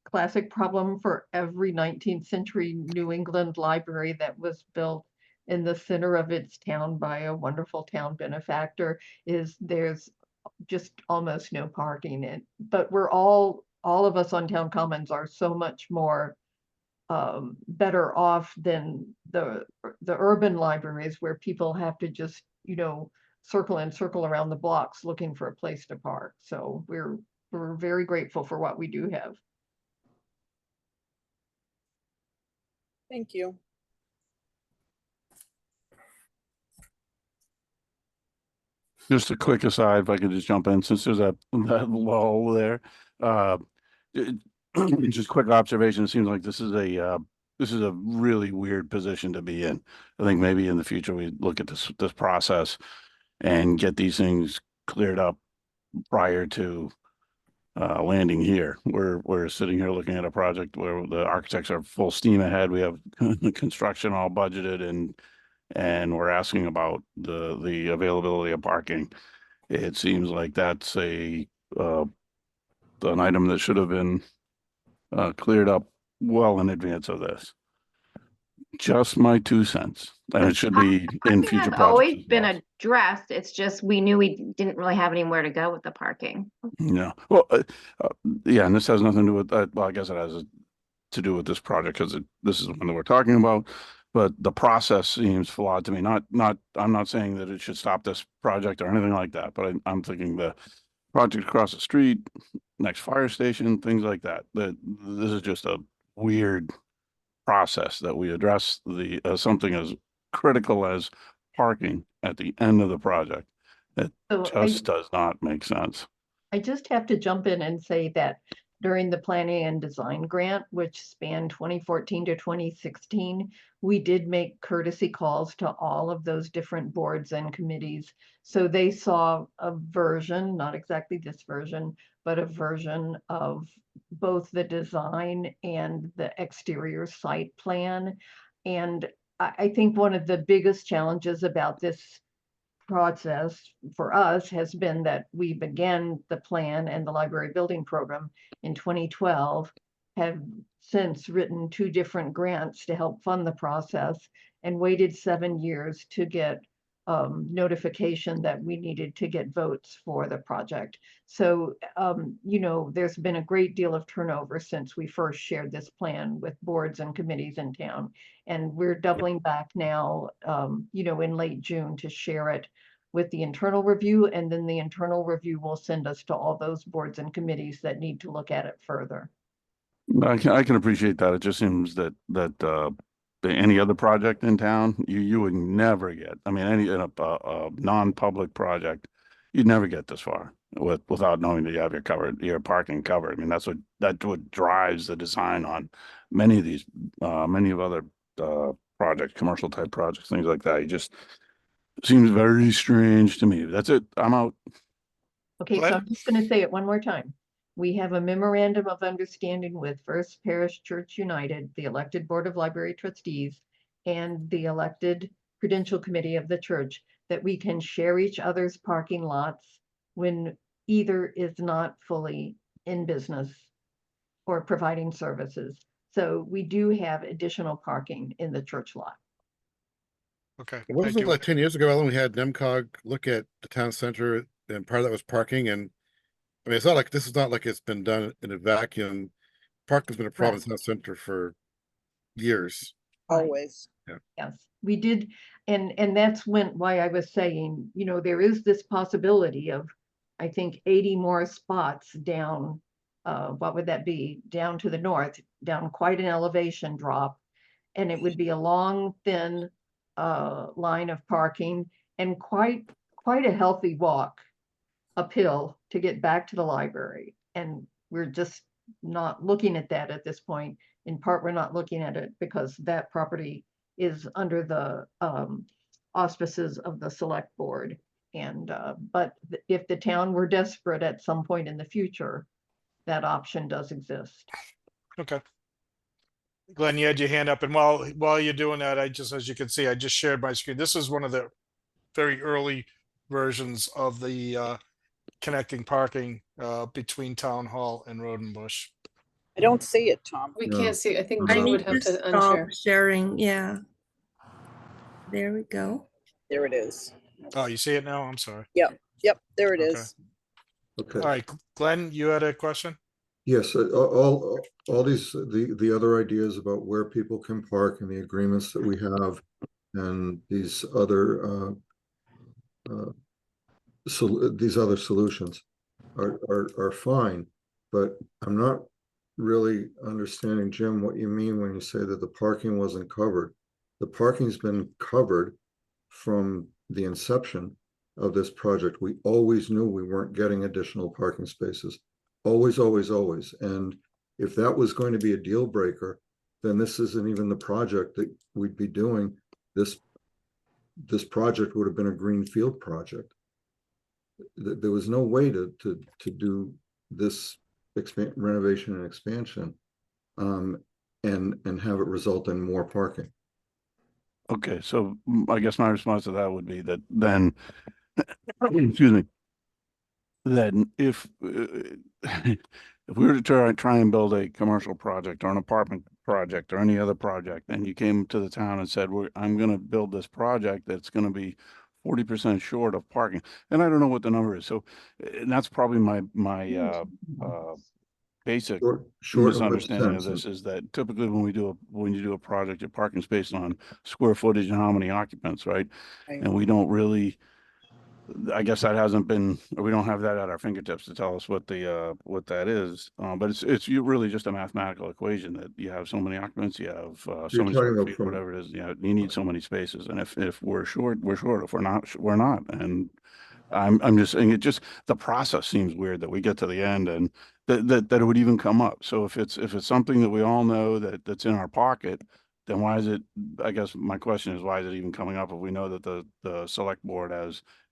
classic problem for every 19th century New England library that was built in the center of its town by a wonderful town benefactor. Is there's just almost no parking but we're all of us on town commons are so much more better off than the urban libraries where people have to just, circle and circle around the blocks looking for a place to park. So we're very grateful for what we do have. Thank you. Just a quick aside, if I could just jump in, since there's that lull there. Just quick observation. It seems like this is a really weird position to be in. I think maybe in the future we look at this process and get these things cleared up prior to landing here. We're sitting here looking at a project where the architects are full steam ahead. We have construction all budgeted, and we're asking about the availability of parking. It seems like that's an item that should have been cleared up well in advance of this. Just my 2 cents, and it should be in future projects. Always been addressed. It's just we knew we didn't really have anywhere to go with the parking. Yeah, well, yeah, and this has nothing to do with. Well, I guess it has to do with this project because this is the one that we're talking about. But the process seems flawed to me. I'm not saying that it should stop this project or anything like that, but I'm thinking the project across the street, next fire station, things like that. That this is just a weird process that we address the something as critical as parking at the end of the project. It So just does not make sense. I just have to jump in and say that during the planning and design grant, which spanned 2014 to 2016, we did make courtesy calls to all of those different boards and committees. So they saw a version, not exactly this version, but a version of both the design and the exterior site plan. And I think one of the biggest challenges about this process for us has been that we began the plan and the library building program in 2012, have since written 2 different grants to help fund the process, and waited 7 years to get notification that we needed to get votes for the project. So, you know, there's been a great deal of turnover since we first shared this plan with boards and committees in town. And we're doubling back now, you know, in late June to share it with the internal review, and then the internal review will send us to all those boards and committees that need to look at it further. I can appreciate that. It just seems that any other project in town, you would never get. I mean, any in a non-public project, you'd never get this far without knowing that you have your parking covered. I mean, that's what drives the design on many of these many of other projects, commercial type projects, things like that. You just seems very strange to me. That's it. I'm out. Okay, so I'm just going to say it one more time. We have a memorandum of understanding with First Parish Church United, the elected Board of Library Trustees, and the elected Prudential Committee of the church, that we can share each other's parking lots when either is not fully in business or providing services. So we do have additional parking in the church lot. Okay. It wasn't like 10 years ago, Ellen, we had NEMCOG look at the town center, and part of that was parking. And I mean, it's not like this is not like it's been done in a vacuum. Parking's been a problem in the town center for years. Always. Yeah. Yes, we did. And that's why I was saying, you know, there is this possibility of, I think, 80 more spots down, what would that be? Down to the north, down quite an elevation drop. And it would be a long, thin line of parking, and quite a healthy walk uphill to get back to the library. And we're just not looking at that at this point. In part, we're not looking at it because that property is under the auspices of the select board. And but if the town were desperate at some point in the future, that option does exist. Okay. Glenn, you had your hand up, and while you're doing that, as you can see, I just shared my screen. This is one of the very early versions of the connecting parking between Town Hall and Road and Bush. I don't see it, Tom. We can't see. I think I Jean need would have to to stop unshare. sharing. Yeah. There we go. There it is. Oh, you see it now? I'm sorry. Yep. Yep. There it Okay. is. Okay. All right, Glenn, you had a question? Yes, all these, the other ideas about where people can park and the agreements that we have and these other these other solutions are fine, but I'm not really understanding, Jim, what you mean when you say that the parking wasn't covered. The parking's been covered from the inception of this project. We always knew we weren't getting additional parking spaces. Always, always, always. And if that was going to be a deal breaker, then this isn't even the project that we'd be doing. This project would have been a greenfield project. There was no way to do this renovation and expansion and have it result in more parking. Okay, so I guess my response to that would be that then, excuse me, then if we were to try and build a commercial project or an apartment project or any other project, and you came to the town and said, I'm going to build this project that's going to be 40% short of parking, and I don't know what the number is. So, and that's probably my basic Short of which misunderstanding of sense? this is that typically when you do a project, your parking's based on square footage and how many occupants, right? Right. And we don't really, I guess that hasn't been, or we don't have that at our fingertips to tell us what what that is. But it's really just a mathematical equation that you have so many occupants, you have so You're many talking square about feet, from- whatever it is, you need so many spaces. And if we're short, we're short. If we're not, we're not. And I'm just saying it just, the process seems weird that we get to the end and that it would even come up. So if it's something that we all know that's in our pocket, then why is it, I guess my question is, why is it even coming up if we know that the select board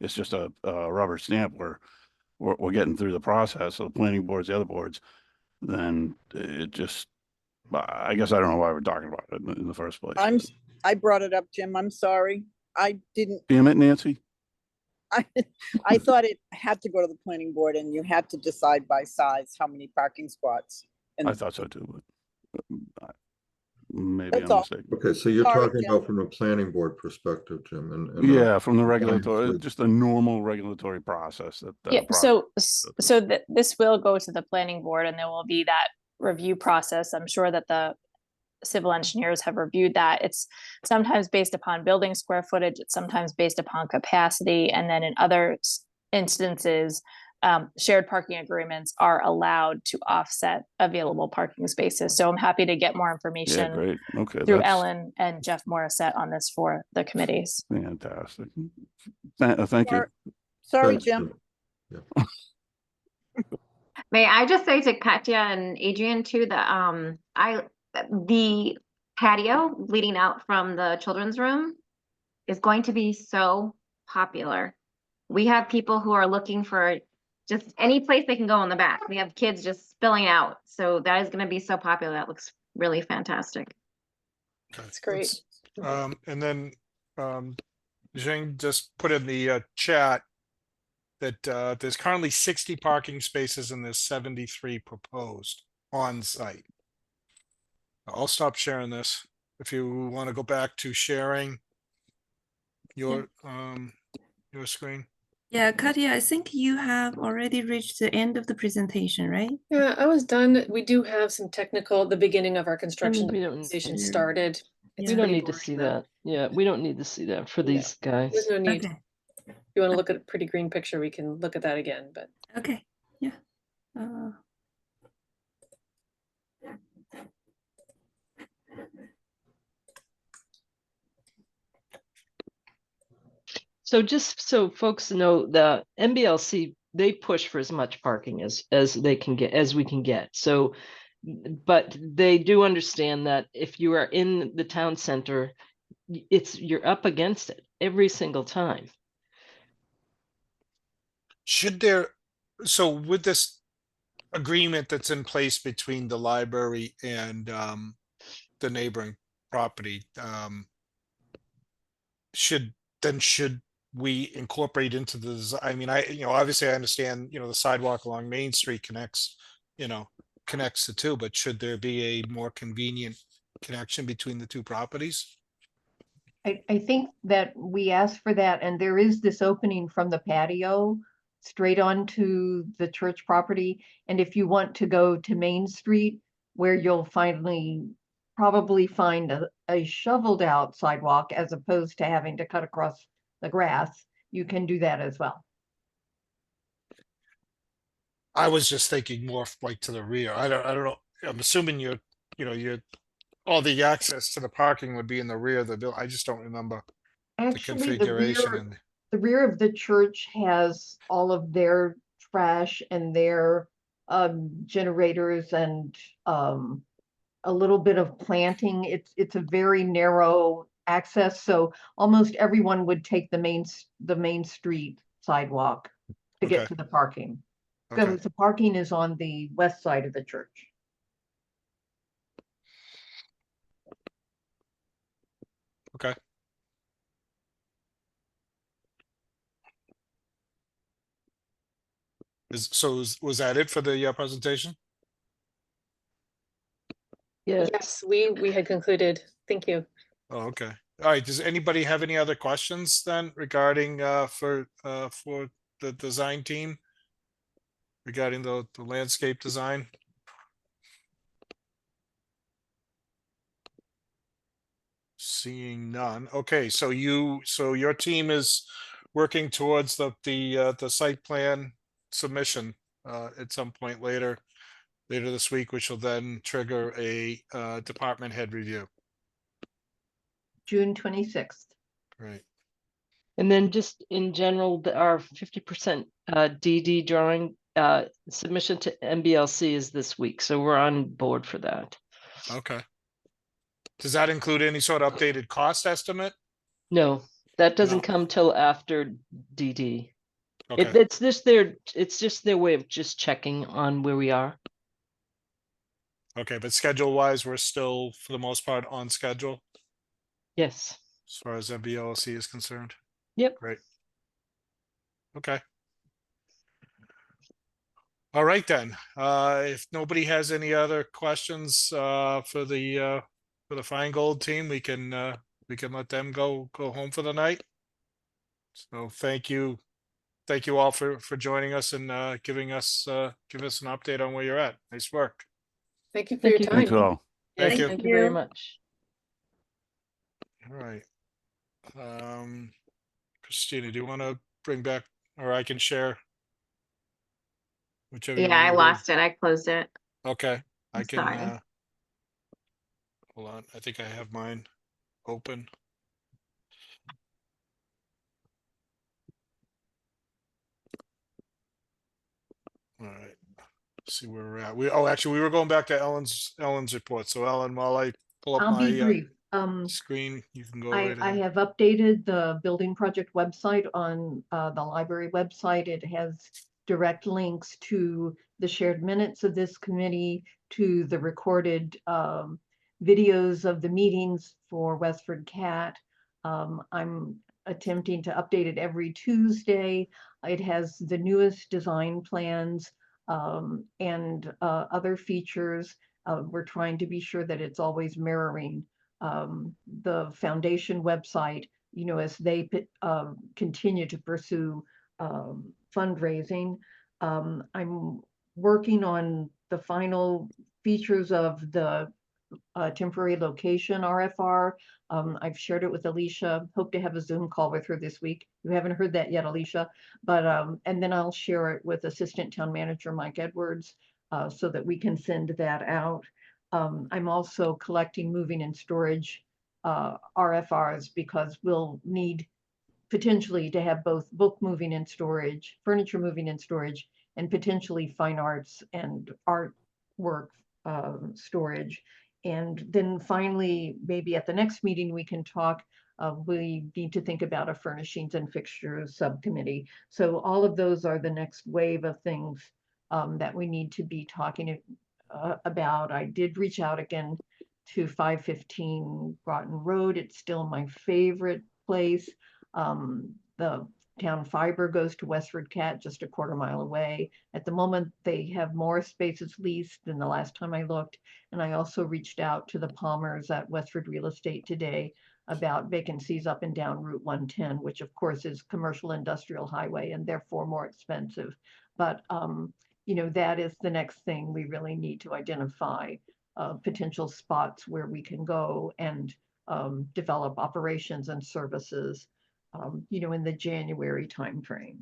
it's just a rubber stamp where we're getting through the process, so the planning boards, the other boards, then it just, I guess I don't know why we're talking about it in the first place. I brought it up, Jim. I'm sorry. I didn't, Damn it, Nancy. I thought it had to go to the planning board and you had to decide by size how many parking spots. I And thought so too, but maybe That's I'm all. mistaken. Okay, so you're Sorry, talking Jim. about from a planning board perspective, Jim, and Yeah, from the not regulatory, obviously- just a normal regulatory process that. Yeah, so this will go to the planning board and there will be that review process. I'm sure that the civil engineers have reviewed that. It's sometimes based upon building square footage, it's sometimes based upon capacity, and then in other instances, shared parking agreements are allowed to offset available parking spaces. So I'm happy to get more Yeah, information great. Okay, through that's Ellen and Jeff Morissette on this for the committees. fantastic. Thank you. sorry, Thanks, Jim. May I just say to Katya and Adrian too, that the patio leading out from the children's room is going to be so popular. We have people who are looking for just any place they can go in the back. We have kids just spilling out. So that is going to be so popular. That looks really fantastic. That's great. And then Jing just put in the chat that there's currently 60 parking spaces and there's 73 proposed on site. I'll stop sharing this. If you want to go back to sharing your screen. Yeah, Katya, I think you have already reached the end of the presentation, right? Yeah, I was done. We do have some technical, the beginning of our construction we don't- documentation yeah. started. It's We don't pretty need to boring, see though. that. Yeah, we don't need to see that for Yeah. these guys. There's no need. Okay. If you want to look at a pretty green picture, we can look at that again, but. Okay, yeah. Uh, So just so folks know, the MBLC, they push for as much parking as they can get, as we can get. So, but they do understand that if you are in the town center, you're up against it every single time. Should there, so with this agreement that's in place between the library and the neighboring property, should we incorporate into the, I mean, obviously I understand, the sidewalk along Main Street connects the two, but should there be a more convenient connection between the two properties? I think that we asked for that, and there is this opening from the patio straight onto the church property. And if you want to go to Main Street, where you'll probably find a shoveled out sidewalk as opposed to having to cut across the grass, you can do that as well. I was just thinking more like to the rear. I don't know. I'm assuming you're all the access to the parking would be in the rear of the building. I just don't remember the Actually, configuration. the rear of the church has all of their trash and their generators and a little bit of planting. It's a very narrow access, so almost everyone would take the main street sidewalk to get Okay. to the parking. Okay. Because the parking is on the west side of the church. Okay. Was that it for the presentation? Yes, we had concluded. Thank you. Oh, okay. All right. Does anybody have any other questions then regarding for the design team? Regarding the landscape design? Seeing none. Okay, so your team is working towards the site plan submission at some point later this week, which will then trigger a department head review. June 26th. Right. And then just in general, our 50% DD drawing submission to MBLC is this week, so we're on board for that. Okay. Does that include any sort of updated cost estimate? No, that doesn't No. come till after DD. Okay. It's just their way of just checking on where we are. Okay, but schedule wise, we're still for the most part on schedule Yes. as far as MBLC is concerned. Yep. Great. Okay. All right then. If nobody has any other questions for the Feingold team, we can let them go home for the night. So thank you all for joining us and give us an update on where you're at. Nice work. Thank you for Thank your you. time. Thanks all. Thank you. Thank you very much. All right. Christina, do you want to bring back, or I can share? Whichever you Yeah, I wanna do. lost it. I closed it. Okay, I I'm can, sorry. hold on, I think I have mine open. All right, see where we're at. Actually, we were going back to Ellen's report. So Ellen, while I pull up I'll be my brief. screen, you can go I right ahead. have updated the building project website on the library website. It has direct links to the shared minutes of this committee, to the recorded videos of the meetings for WestfordCAT. I'm attempting to update it every Tuesday. It has the newest design plans and other features. We're trying to be sure that it's always mirroring the foundation website, as they continue to pursue fundraising. I'm working on the final features of the temporary location RFR. I've shared it with Alicia. Hope to have a Zoom call with her this week. You haven't heard that yet, Alicia, but and then I'll share it with Assistant Town Manager Mike Edwards so that we can send that out. I'm also collecting moving and storage RFRs because we'll need potentially to have both book moving and storage, furniture moving and storage, and potentially fine arts and artwork storage. And then finally, maybe at the next meeting, we can talk, we need to think about a furnishings and fixtures subcommittee. So all of those are the next wave of things that we need to be talking about. I did reach out again to 515 Groton Road. It's still my favorite place. The town fiber goes to WestfordCAT just a quarter mile away. At the moment, they have more spaces leased than the last time I looked. And I also reached out to the Palmers at Westford Real Estate today about vacancies up and down Route 110, which of course is commercial industrial highway and therefore more expensive. But that is the next thing we really need to identify potential spots where we can go and develop operations and services, in the January timeframe.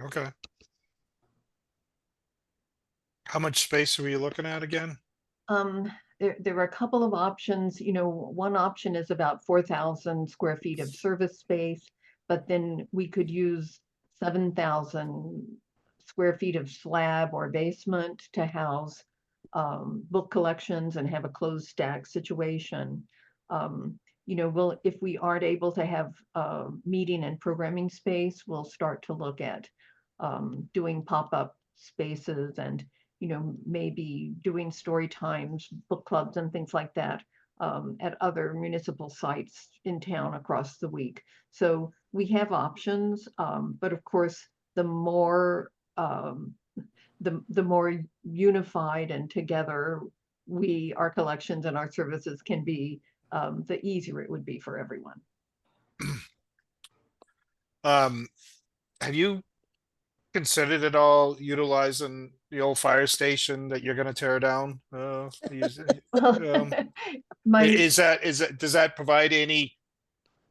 Okay. How much space are we looking at again? There are a couple of options. One option is about 4,000 square feet of service space, but then we could use 7,000 square feet of slab or basement to house book collections and have a closed stack situation. If we aren't able to have meeting and programming space, we'll start to look at doing pop-up spaces and maybe doing story times, book clubs and things like that at other municipal sites in town across the week. So we have options, but of course, the more unified and together our collections and our services can be, the easier it would be for everyone. Have you considered at all utilizing the old fire station that you're gonna tear down? Well, Um, my, is that, does that provide any,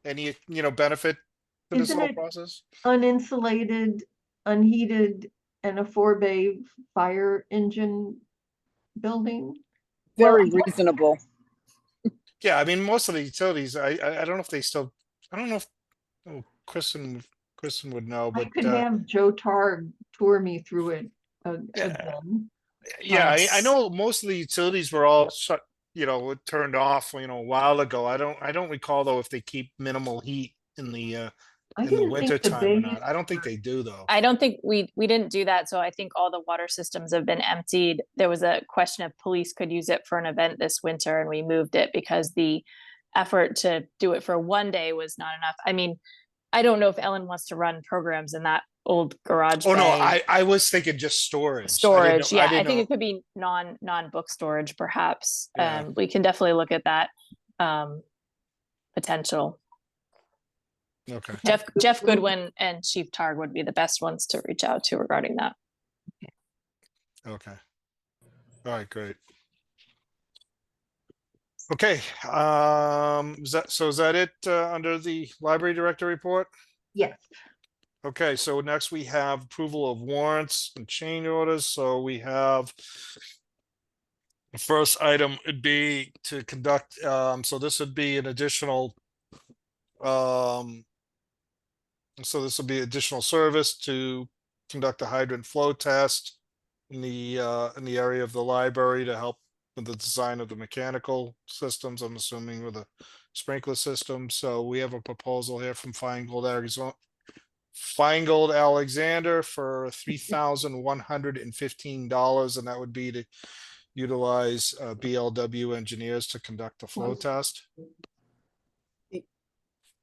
benefit to this Isn't whole it- process? uninsulated, unheated, and a 4-bay fire engine building. Very Well, reasonable. Yeah, I mean, most of the utilities, I don't know if they still, I don't know if, Kristen would know, I but, could have Joe Tar tour me through it Yeah. again. yeah, I know most of the utilities were all shut, turned off, a while ago. I don't recall though if they keep minimal heat in the I in the didn't winter think the time or bays not. I don't think they do though. I don't think we didn't do that. So I think all the water systems have been emptied. There was a question if police could use it for an event this winter, and we moved it because the effort to do it for one day was not enough. I mean, I don't know if Ellen wants to run programs in that old garage Oh no, bay. I was thinking just storage. Storage, yeah, I didn't think know. it could be non-book storage perhaps. Yeah. We can definitely look at that potential. Okay. Jeff Goodwin and Chief Targ would be the best ones to reach out to regarding that. Okay. All right, great. Okay, is that it under the library director report? Yes. Okay, so next we have approval of warrants and change orders. So we have the first item would be to conduct, so this would be an additional, so this will be additional service to conduct a hydrant flow test in the area of the library to help with the design of the mechanical systems, I'm assuming with a sprinkler system. So we have a proposal here from Feingold Alexander for $3,115, and that would be to utilize BLW engineers to conduct the flow test. The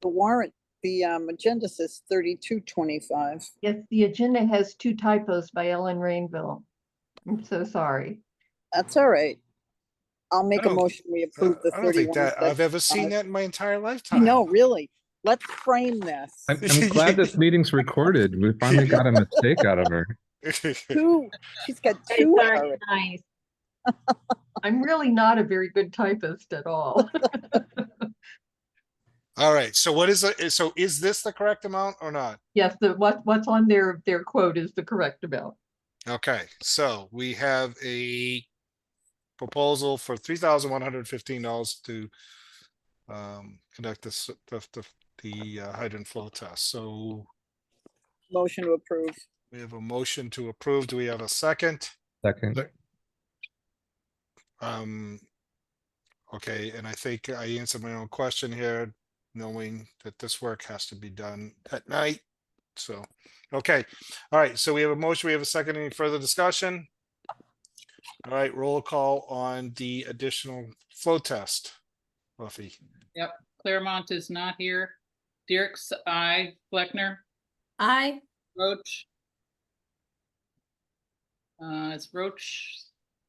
warrant, the agenda says 3225. Yes, the agenda has 2 typos by Ellen Rainville. I'm so sorry. That's all right. I'll make a don't- motion, we approve the I don't think that I've 31. ever seen that in my entire I lifetime. know, really. Let's frame this. I'm glad this meeting's recorded. We finally got a mistake out of her. Two, she's got Guys 2 aren't already. nice. I'm really not a very good typist at all. All right, so what is it? So is this the correct amount or not? Yes, what's on their quote is the correct amount. Okay, so we have a proposal for $3,115 to conduct this the hydrant flow test. So Motion to approve. we have a motion to approve. Do we have a second? Second. Okay, and I think I answered my own question here, knowing that this work has to be done at night. So, okay, all right, so we have a motion, we have a second. Any further discussion? All right, roll call on the additional flow test. Buffy. Yep, Claremont is not here. Dirk's aye. Fleckner, Aye. Roach. Is Roach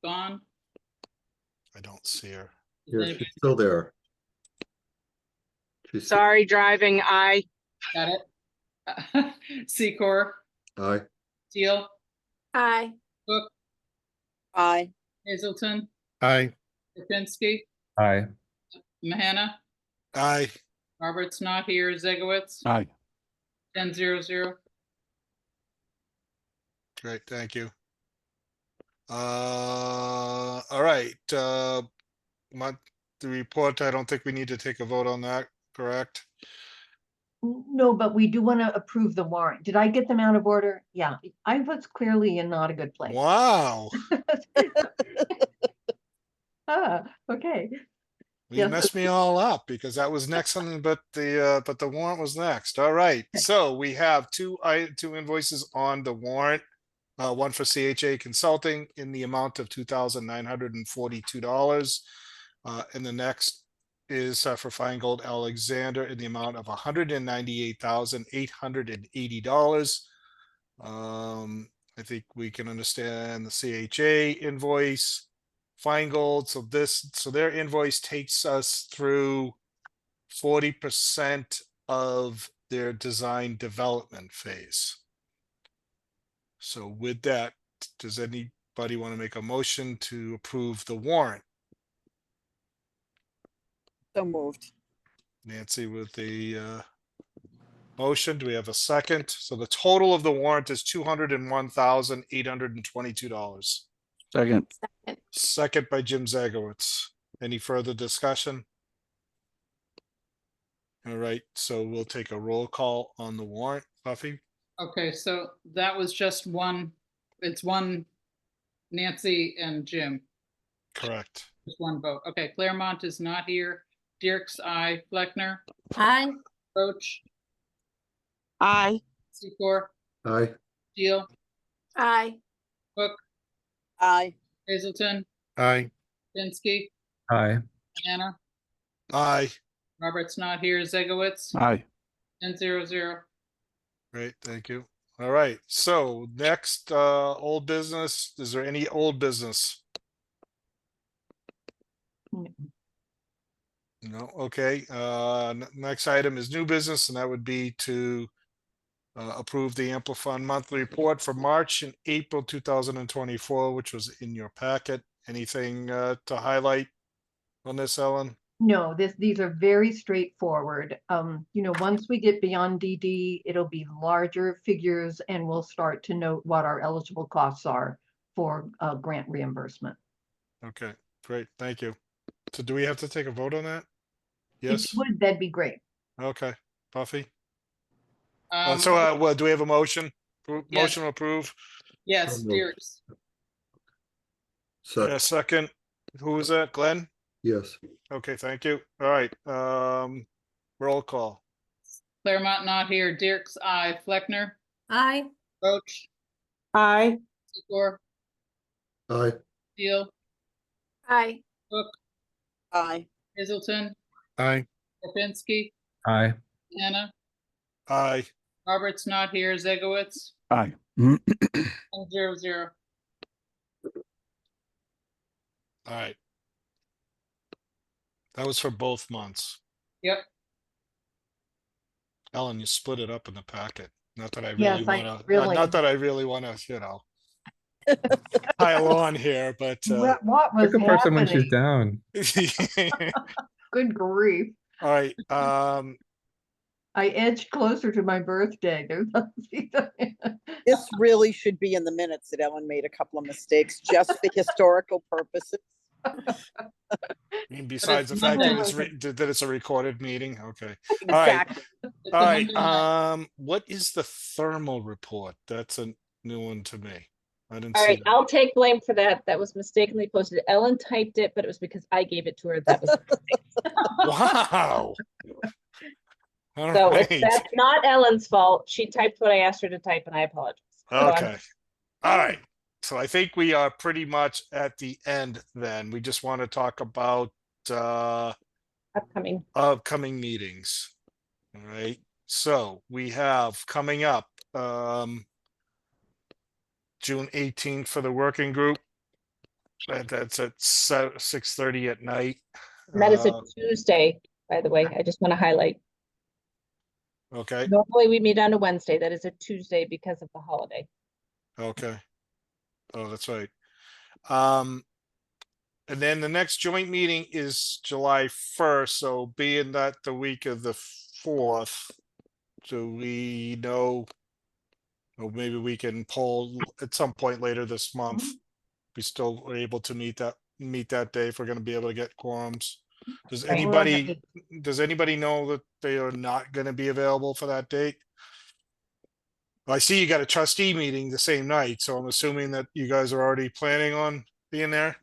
gone? I don't see her. Is Yeah, anybody- she's still there. She's, Sorry, driving, I. Got it. Secor, aye, Teal, Aye. Cook, Aye. Hazelton, Aye. Rapinski, Aye. Mahana, Aye. Robert's not here. Zegowitz, Aye. 10-0-0. Great, thank you. All right, the report, I don't think we need to take a vote on that, correct? No, but we do want to approve the warrant. Did I get them out of order? Yeah, I was clearly in not a good place. Wow, Okay. you Yes, messed me all up because that was next on, but the warrant was next. All right, so we have two invoices on the warrant. One for CHA Consulting in the amount of $2,942. And the next is for Feingold Alexander in the amount of $198,880. I think we can understand the CHA invoice. Feingold, so their invoice takes us through 40% of their design development phase. So with that, does anybody want to make a motion to approve the warrant? So moved. Nancy with the motion. Do we have a second? So the total of the warrant is $201,822. Second. Second by Jim Zagowitz. Any further discussion? All right, so we'll take a roll call on the warrant. Buffy? Okay, so that was just one, it's one Nancy and Jim, Correct. just one vote. Okay, Claremont is not here. Dirk's aye. Fleckner, Aye. Roach, Aye. Secor, Aye. Steele, Aye. Cook, Aye. Hazelton, Aye. Pinsky, Aye. Anna, Aye. Robert's not here. Zegowitz, Aye. 10-0-0. Great, thank you. All right, so next, old business. Is there any old business? No, okay. Next item is new business, and that would be to approve the Amplifon monthly report for March and April 2024, which was in your packet. Anything to highlight on this, Ellen? No, these are very straightforward. Once we get beyond DD, it'll be larger figures and we'll start to note what our eligible costs are for grant reimbursement. Okay, great, thank you. So do we have to take a vote on that? If Yes, you would, that'd be great. okay, Buffy? Um, Well, do we have a motion? Yes. Motion to approve? yes, So moved. Dirk's. Second, Second, who was that, Glenn? yes. Okay, thank you. All right, roll call. Claremont not here. Dirk's aye. Fleckner, Aye. Roach, Aye. Secor, Aye. Steele, Aye. Cook, Aye. Hazelton, Aye. Karpinski, Aye. Anna, Aye. Robert's not here. Zegowitz, Aye. 10-0-0. All right. That was for both months. Yep. Ellen, you split it up in the packet. Not that I really Yes, I wanna, really- not that I really wanna, pile on here, but What was Pick a person when she's happening? down. Good grief. all right, I edged closer to my birthday. This really should be in the minutes that Ellen made a couple of mistakes just for historical purposes. I mean, besides the it's fact that Monday. that it's a recorded meeting, okay. All right, Exactly. It's all a right, Monday night. what is the thermal report? That's a new one to me. I didn't All see right, that. I'll take blame for that. That was mistakenly posted. Ellen typed it, but it was because I gave it to her. That was a mistake. Wow. All So right. that's not Ellen's fault. She typed what I asked her to type and I apologize. So I'm- Okay. All right. So I think we are pretty much at the end then. We just want to talk about Upcoming. meetings. All right. So we have coming up June 18th for the working group. That's at 6:30 at night. And that is a Tuesday, by the way. I just want to highlight. Okay. Normally we meet on a Wednesday. That is a Tuesday because of the holiday. Okay. Oh, that's right. And then the next joint meeting is July 1st, so being that the week of the 4th, do we know, or maybe we can poll at some point later this month. We still are able to meet that day if we're gonna be able to get quorums. Does Right. anybody know that they are not gonna be available for that date? I see you got a trustee meeting the same night, so I'm assuming that you guys are already planning on being there.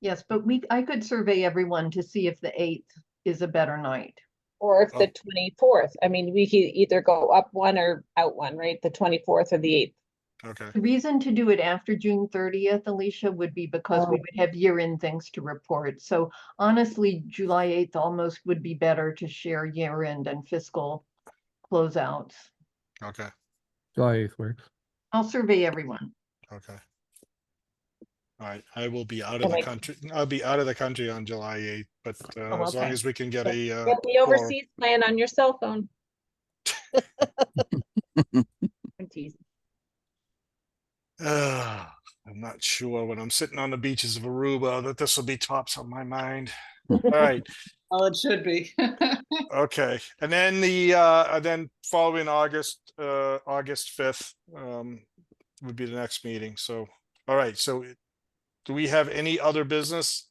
Yes, but I could survey everyone to see if the 8th is a better night. Or if Oh. the 24th. I mean, we could either go up one or out one, right? The 24th or the 8th. Okay, The reason to do it after June 30th, Alicia, would be because we would have year-end things to report. So honestly, July 8th almost would be better to share year-end and fiscal closeouts. okay, July 8th works. I'll survey everyone. okay. All right, I will be out of And the I- country. I'll be out of the country on July 8th, but Oh, as long okay. as we can get Get a the quorum. overseas plan on your cell phone. I'm teasing. I'm not sure when I'm sitting on the beaches of Aruba that this will be tops on my mind. All right. Oh, it should be. Okay, and then then following August 5th, would be the next meeting. So, all right, so do we have any other business?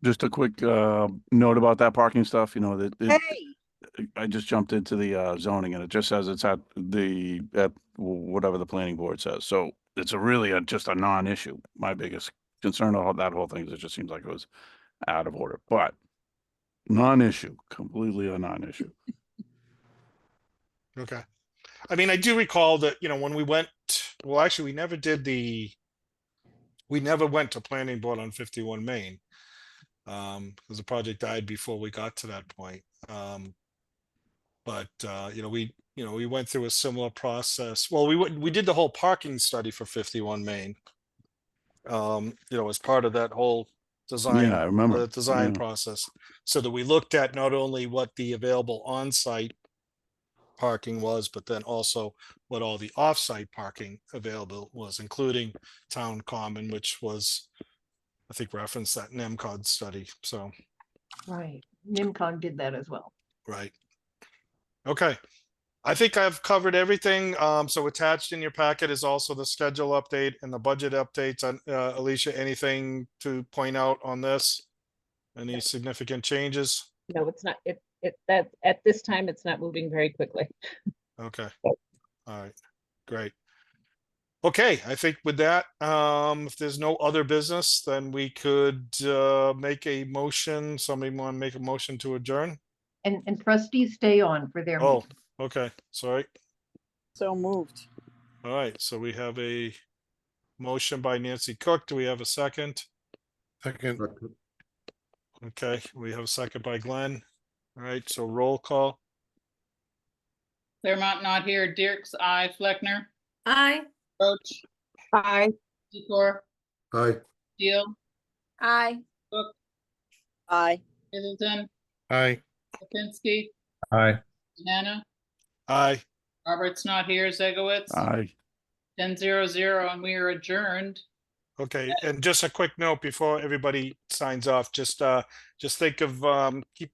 Just a quick note about that parking stuff, you know, that Hey, I just jumped into the zoning and it just says it's at whatever the planning board says. So it's just a non-issue. My biggest concern about that whole thing is it just seems like it was out of order, but non-issue, completely a non-issue. Okay. I mean, I do recall that, you know, when we went, well, actually, we never went to planning board on 51 Main. Because the project died before we got to that point. But you know, we went through a similar process. Well, we did the whole parking study for 51 Main. You know, as part of that whole design, Yeah, I remember. the design Yeah. process, so that we looked at not only what the available on-site parking was, but then also what all the off-site parking available was, including town common, which was, I think, referenced that NEMCOG study. So, Right. NIMCOG did that as well. right. Okay. I think I've covered everything. So attached in your packet is also the schedule update and the budget updates. Alicia, anything to point out on this? Any significant changes? No, it's not, that, at this time, it's not moving very quickly. Okay. All right. Great. Okay, I think with that, if there's no other business, then we could make a motion. Somebody want to make a motion to adjourn? And trustees stay on for their Oh, meeting. okay. Sorry. so moved. All right. So we have a motion by Nancy Cook. Do we have a second? Second, Okay, we have a second by Glenn. All right, so roll call. Claremont not here. Dirk's aye. Fleckner. Aye. Roach. Aye. Secor. Aye. Deal. Aye. Cook. Aye. Hazelton. aye. Kapinski. Aye. Hannah. Aye. Robert's not here. Zegowitz. Aye. 10-0-0, and we are adjourned. Okay, and just a quick note before everybody signs off, just think of keep